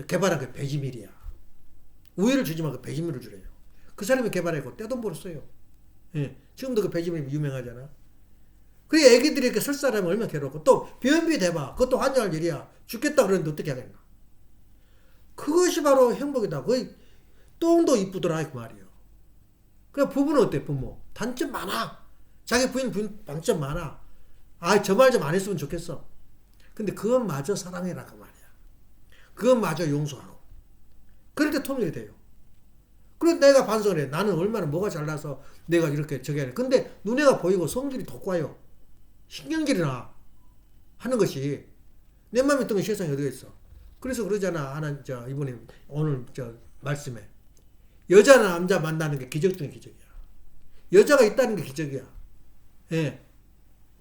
개발한 그 베지밀이야. 우유를 주지 말고 베지밀을 주래요. 그 사람이 개발했고 떼돈 벌었어요. 예. 지금도 그 베지밀이 유명하잖아. 그게 애기들이 이렇게 설사하면 얼마나 괴롭고 또 변비 대봐. 그것도 환장할 일이야. 죽겠다 그러는데 어떻게 하겠나. 그것이 바로 행복이다. 거의 똥도 이쁘더라 그 말이에요. 그래 부부는 어때? 부모 단점 많아. 자기 부인 단점 많아. 아, 저 말 좀 안 했으면 좋겠어. 근데 그것마저 사랑해라 그 말이야. 그것마저 용서하고. 그럴 때 통일이 돼요. 그래서 내가 반성을 해. 나는 얼마나 뭐가 잘나서 내가 이렇게 저기 하네. 근데 눈에가 보이고 성질이 돋고요. 신경질이 나. 하는 것이 내 마음에 뜨면 세상에 어디가 있어. 그래서 그러잖아. 이번에 오늘 말씀에 여자나 남자 만나는 게 기적 중에 기적이야. 여자가 있다는 게 기적이야. 예.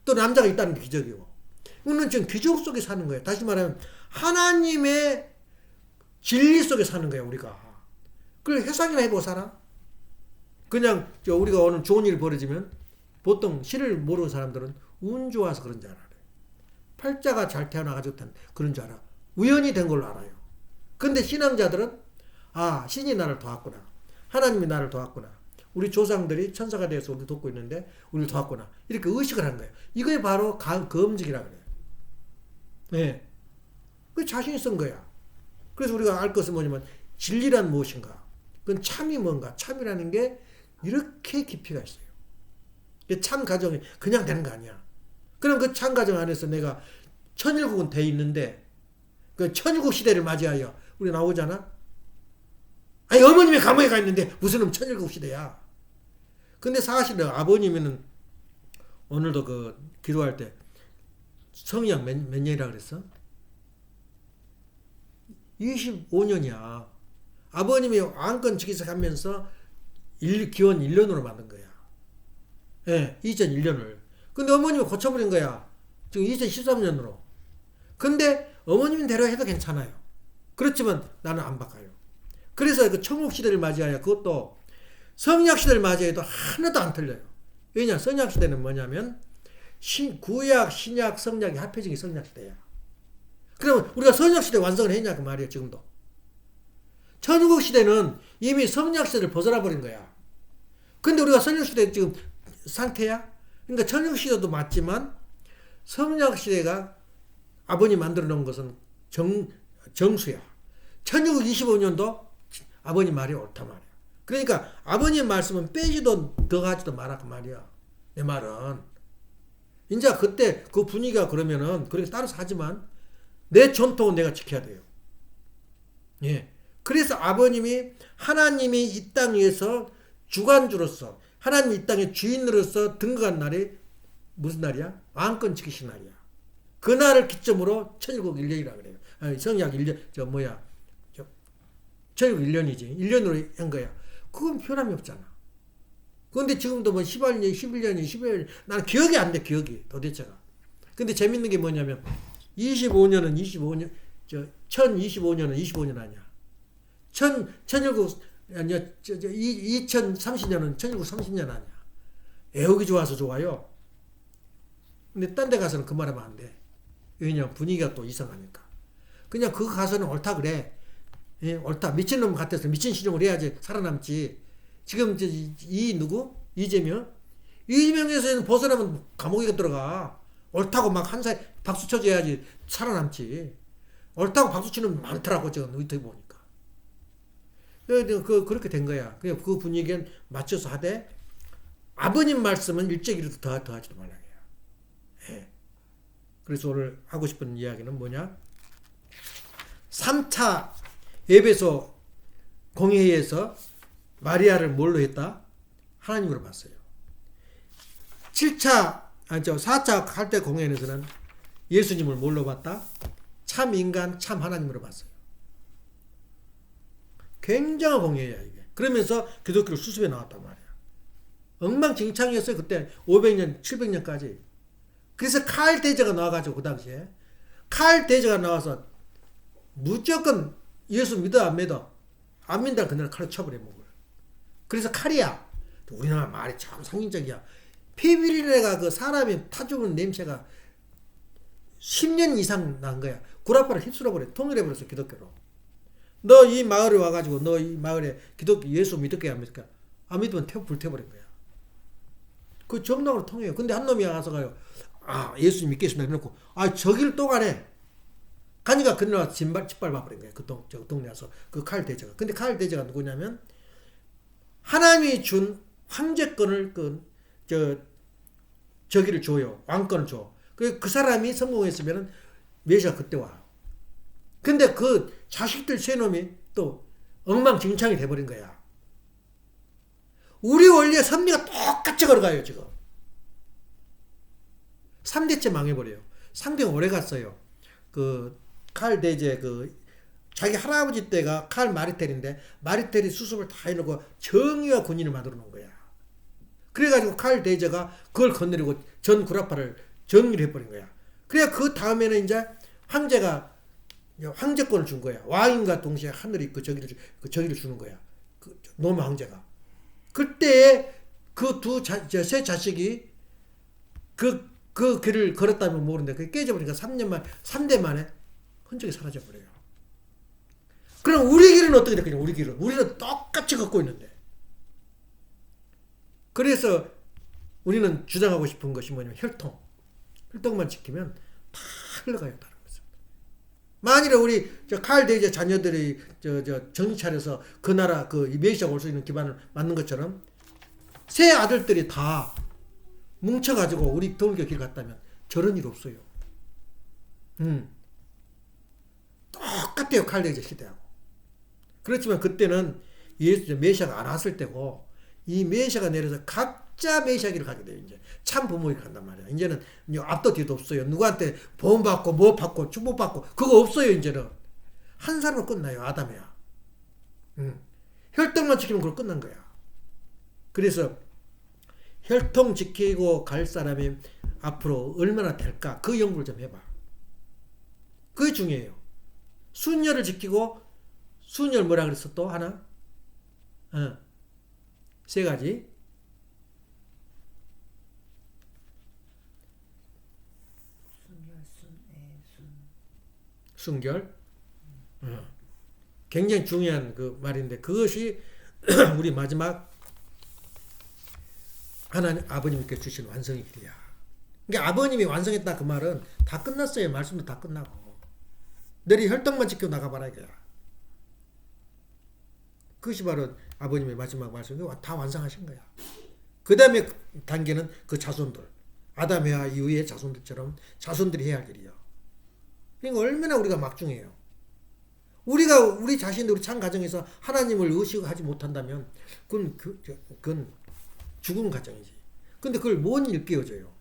또 남자가 있다는 게 기적이고. 우리는 지금 기적 속에 사는 거예요. 다시 말하면 하나님의 진리 속에 사는 거야 우리가. 그걸 회상이나 해보고 살아. 그냥 우리가 오늘 좋은 일 벌어지면 보통 시를 모르는 사람들은 운 좋아서 그런 줄 알아요. 팔자가 잘 태어나가지고 그런 줄 알아. 우연히 된 걸로 알아요. 근데 신앙자들은 아, 신이 나를 도왔구나. 하나님이 나를 도왔구나. 우리 조상들이 천사가 되어서 우리를 돕고 있는데 우리를 도왔구나. 이렇게 의식을 하는 거예요. 이게 바로 검증이라고 그래요. 네. 그 자신이 쓴 거야. 그래서 우리가 알 것은 뭐냐면 진리란 무엇인가. 그건 참이 뭔가. 참이라는 게 이렇게 깊이가 있어요. 참 가정이 그냥 되는 거 아니야. 그럼 그 참 가정 안에서 내가 천일국은 돼 있는데 그 천일국 시대를 맞이하여 우리 나오잖아. 아니 어머님이 감옥에 가 있는데 무슨 천일국 시대야. 근데 사실은 아버님은 오늘도 그 기도할 때 성약 몇 년이라 그랬어? 25년이야. 아버님이 왕권 즉위하면서 기원 1년으로 만든 거야. 예, 2001년을. 근데 어머님이 고쳐버린 거야. 지금 2013년으로. 근데 어머님 대로 해도 괜찮아요. 그렇지만 나는 안 바꿔요. 그래서 그 청국시대를 맞이하여 그것도 성약시대를 맞이해도 하나도 안 틀려요. 왜냐? 성약시대는 뭐냐면 구약, 신약, 성약이 합해진 게 성약시대야. 그러면 우리가 성약시대 완성을 했냐 그 말이에요. 지금도. 천국시대는 이미 성약시대를 벗어나 버린 거야. 근데 우리가 성약시대 지금 상태야. 그러니까 천국시대도 맞지만 성약시대가 아버님 만들어 놓은 것은 정수야. 천국 25년도 아버님 말이 옳단 말이야. 그러니까 아버님 말씀은 빼지도 더하지도 마라 그 말이야. 내 말은. 이제 그때 그 분위기가 그러면은 그렇게 따라서 하지만 내 전통은 내가 지켜야 돼요. 예. 그래서 아버님이 하나님이 이 땅 위에서 주관주로서 하나님 이 땅의 주인으로서 등극한 날이 무슨 날이야? 왕권 지키신 날이야. 그 날을 기점으로 천일국 1년이라 그래요. 성약 1년, 체육 1년이지. 1년으로 한 거야. 그건 변함이 없잖아. 그런데 지금도 뭐 18년, 11년이, 12년, 나는 기억이 안 돼, 기억이. 도대체가. 근데 재밌는 게 뭐냐면, 25년은 25년, 1025년은 25년 아니야. 2030년은 1930년 아니야. 애우기 좋아서 좋아요. 근데 딴 데 가서는 그 말하면 안 돼. 왜냐면 분위기가 또 이상하니까. 그냥 그거 가서는 옳다 그래. 예, 옳다. 미친놈 같아서 미친 신용을 해야지 살아남지. 지금 이재명에서는 벗어나면 감옥에 들어가. 옳다고 막 한 살 박수 쳐줘야지 살아남지. 옳다고 박수 치는 분 많더라고 지금 유튜브 보니까. 그렇게 된 거야. 그냥 그 분위기에 맞춰서 하되 아버님 말씀은 일제기라도 더하지도 말라 해요. 예. 그래서 오늘 하고 싶은 이야기는 뭐냐? 3차 에베소 공회에서 마리아를 뭘로 했다? 하나님으로 봤어요. 4차 칼대 공회에서는 예수님을 뭘로 봤다? 참 인간, 참 하나님으로 봤어요. 굉장한 공회야 이게. 그러면서 기독교를 수습해 나왔단 말이야. 엉망진창이었어요. 그때 500년, 700년까지. 그래서 칼 대제가 나와가지고 그 당시에 칼 대제가 나와서 무조건 예수 믿어 안 믿어? 안 믿다 그날 칼로 쳐버려 목을. 그래서 칼이야. 우리나라 말이 참 상징적이야. 피비린내가 그 사람이 타죽은 냄새가 10년 이상 난 거야. 구라파를 휩쓸어버려. 통일해버렸어 기독교로. 너 이 마을에 와가지고 너 이 마을에 기독교 예수 믿을게 안 믿을까? 안 믿으면 불태워버린 거야. 그 정당으로 통해요. 근데 한 놈이 와서 가요. 예수 믿겠습니다. 그래놓고 저기를 또 가네. 가니까 그날 짓밟아버린 거야. 그 동네 와서 그 칼 대제가. 근데 칼 대제가 누구냐면 하나님이 준 황제권을 저기를 줘요. 왕권을 줘. 그 사람이 성공했으면 메시아가 그때 와. 근데 그 자식들 세 놈이 또 엉망진창이 돼버린 거야. 우리 원리의 선미가 똑같이 걸어가요 지금. 3대째 망해버려요. 상대가 오래 갔어요. 그 칼 대제 자기 할아버지 때가 칼 마리텔인데 마리텔이 수습을 다 해놓고 정의와 군인을 만들어 놓은 거야. 그래가지고 칼 대제가 그걸 건드리고 전 구라파를 정리를 해버린 거야. 그래야 그 다음에는 이제 황제가 황제권을 준 거야. 왕인과 동시에 하늘이 저기를 주는 거야. 그 로마 황제가. 그때 그 세 자식이 그 길을 걸었다면 모르는데 그게 깨져버리니까 3대 만에 흔적이 사라져버려요. 그럼 우리 길은 어떻게 됐겠냐? 우리는 똑같이 걷고 있는데. 그래서 우리는 주장하고 싶은 것이 뭐냐면 혈통만 지키면 다 흘러가요. 다른 것은. 만일에 우리 칼 대제 자녀들이 정신 차려서 그 나라 메시아가 올 수 있는 기반을 만든 것처럼 새 아들들이 다 뭉쳐가지고 우리 동일교 길 갔다면 저런 일 없어요. 똑같아요. 칼 대제 시대하고. 그렇지만 그때는 메시아가 안 왔을 때고 이 메시아가 내려서 각자 메시아 길을 가게 돼요. 이제 참 부모에게 간단 말이야. 이제는 앞도 뒤도 없어요. 누구한테 보험 받고 뭐 받고 축복 받고 그거 없어요. 이제는 한 사람으로 끝나요. 아담이야. 혈통만 지키면 그걸 끝난 거야. 그래서 혈통 지키고 갈 사람이 앞으로 얼마나 될까? 그 연구를 좀 해봐. 그게 중요해요. 순혈을 지키고 순혈 뭐라 그랬어 또 하나? 세 가지. 순결. 굉장히 중요한 그 말인데 그것이 우리 마지막 하나님 아버님께 주신 완성의 길이야. 그러니까 아버님이 완성했다 그 말은 다 끝났어요. 말씀도 다 끝나고. 너희 혈통만 지켜 나가봐라 이거야. 그것이 바로 아버님의 마지막 말씀이고 다 완성하신 거야. 그 다음에 단계는 그 자손들. 아담에와 이후의 자손들처럼 자손들이 해야 할 일이요. 그러니까 얼마나 우리가 막중해요. 우리 자신들 우리 참 가정에서 하나님을 의식하지 못한다면 그건 죽은 가정이지. 근데 그걸 뭔 일깨워줘요.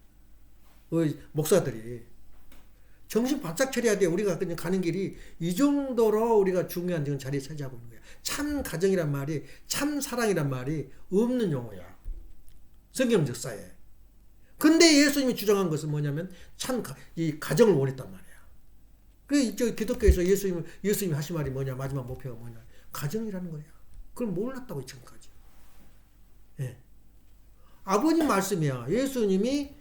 목사들이 정신 바짝 차려야 돼. 우리가 그냥 가는 길이 이 정도로 우리가 중요한 지금 자리에 차지하고 있는 거야. 참 가정이란 말이, 참 사랑이란 말이 없는 용어야. 성경 역사에. 근데 예수님이 주장한 것은 뭐냐면 이 가정을 원했단 말이야. 그 기독교에서 예수님이 하신 말이 뭐냐? 마지막 목표가 뭐냐? 가정이라는 거야. 그걸 몰랐다고 지금까지. 예. 아버님 말씀이야. 예수님이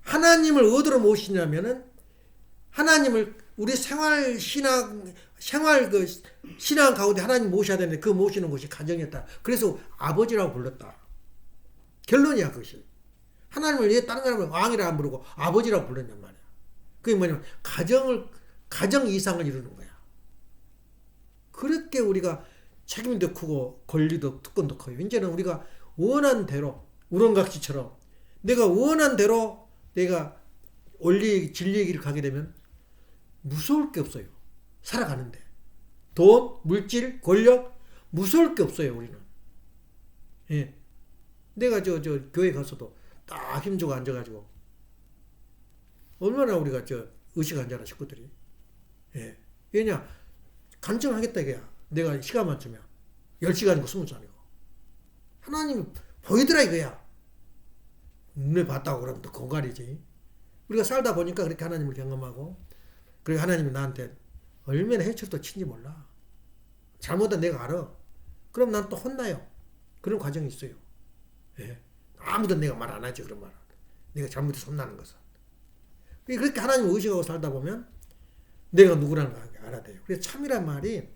하나님을 어디로 모시냐면은 하나님을 우리 생활 신앙 가운데 하나님 모셔야 되는데 그 모시는 곳이 가정이었다. 그래서 아버지라고 불렀다. 결론이야 그것이. 하나님을 왜 다른 사람을 왕이라 안 부르고 아버지라고 불렀냔 말이야. 그게 뭐냐면 가정 이상을 이루는 거야. 그렇게 우리가 책임도 크고 권리도 특권도 커요. 이제는 우리가 원한 대로 우렁각시처럼 내가 원한 대로 내가 진리의 길을 가게 되면 무서울 게 없어요. 살아가는데. 돈, 물질, 권력 무서울 게 없어요. 우리는. 예. 내가 저 교회 가서도 딱 힘주고 앉아가지고 얼마나 우리가 의식 앉아라 식구들이. 예. 왜냐 간증하겠다 이거야. 내가 시간만 주면 10시간이고 20시간이고 하나님이 보이더라 이거야. 눈에 봤다고 그러면 또 공갈이지. 우리가 살다 보니까 그렇게 하나님을 경험하고 그리고 하나님이 나한테 얼마나 해초도 친지 몰라. 잘못한 내가 알아. 그럼 난 또 혼나요. 그런 과정이 있어요. 예. 아무도 내가 말 안 하지 그런 말. 내가 잘못해서 혼나는 것은. 그렇게 하나님을 의식하고 살다 보면 내가 누구라는 걸 알아야 돼요. 그래서 참이란 말이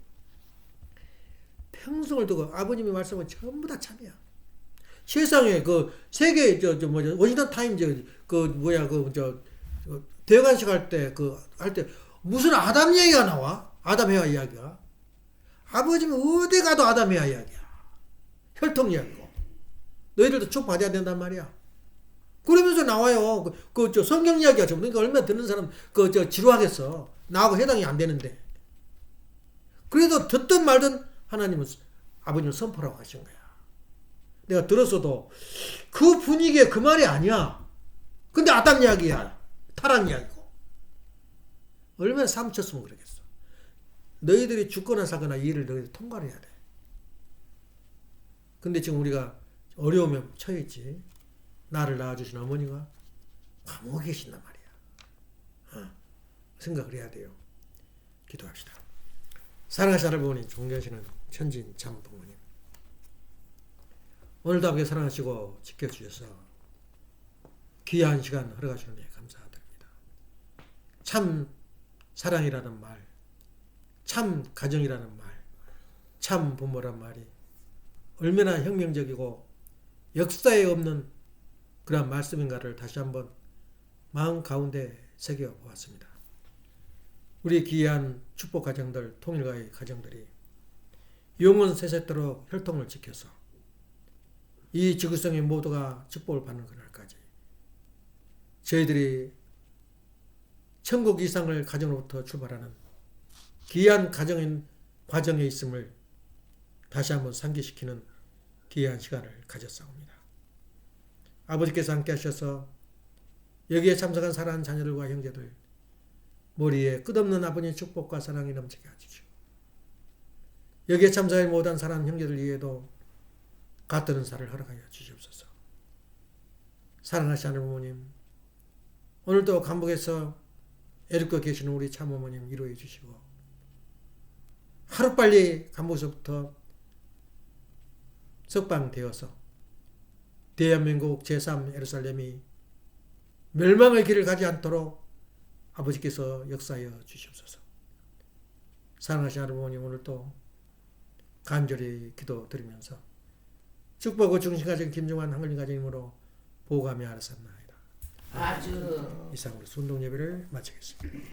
평생을 두고 아버님의 말씀은 전부 다 참이야. 세상에 세계 워싱턴 타임즈 대관식 할 때 무슨 아담 이야기가 나와? 아담 해와 이야기가. 아버지는 어디 가도 아담 해와 이야기야. 혈통 이야기고. 너희들도 쭉 받아야 된단 말이야. 그러면서 나와요. 성경 이야기가 좀 그러니까 얼마나 듣는 사람 지루하겠어. 나하고 해당이 안 되는데. 그래도 듣든 말든 하나님은 아버님을 선포라고 하신 거야. 내가 들었어도 그 분위기에 그 말이 아니야. 근데 아담 이야기야. 타락 이야기고. 얼마나 삼쳤으면 그러겠어. 너희들이 죽거나 사거나 이 일을 너희들 통과를 해야 돼. 근데 지금 우리가 어려움에 처해있지. 나를 낳아주신 어머니가 감옥에 계신단 말이야. 생각을 해야 돼요. 기도합시다. 사랑하신 할아버니, 존경하시는 천진 참 부모님, 오늘도 아버지 사랑하시고 지켜주셔서 귀한 시간 허락하시는 데 감사드립니다. 참 사랑이라는 말, 참 가정이라는 말, 참 부모란 말이 얼마나 혁명적이고 역사에 없는 그런 말씀인가를 다시 한번 마음 가운데 새겨보았습니다. 우리 귀한 축복 가정들, 통일가의 가정들이 영원 세세토록 혈통을 지켜서 이 지구성의 모두가 축복을 받는 그날까지 저희들이 천국 이상을 가정으로부터 출발하는 귀한 가정인 과정에 있음을 다시 한번 상기시키는 귀한 시간을 가졌사옵니다. 아버지께서 함께 하셔서 여기에 참석한 사랑하는 자녀들과 형제들 머리에 끝없는 아버지의 축복과 사랑이 넘치게 하시고 여기에 참석하지 못한 사랑하는 형제들 위에도 같은 은사를 허락하여 주시옵소서. 사랑하시는 부모님, 오늘도 감옥에서 애롭게 계시는 우리 참어머님 위로해 주시고 하루빨리 감옥에서부터 석방되어서 대한민국 제3 예루살렘이 멸망의 길을 가지 않도록 아버지께서 역사하여 주시옵소서. 사랑하시는 부모님, 오늘도 간절히 기도드리면서 축복하고 중심가정 김종환 한글림 가정님으로 보호하며 알았사옵나이다. 아주 이상으로 순동 예배를 마치겠습니다.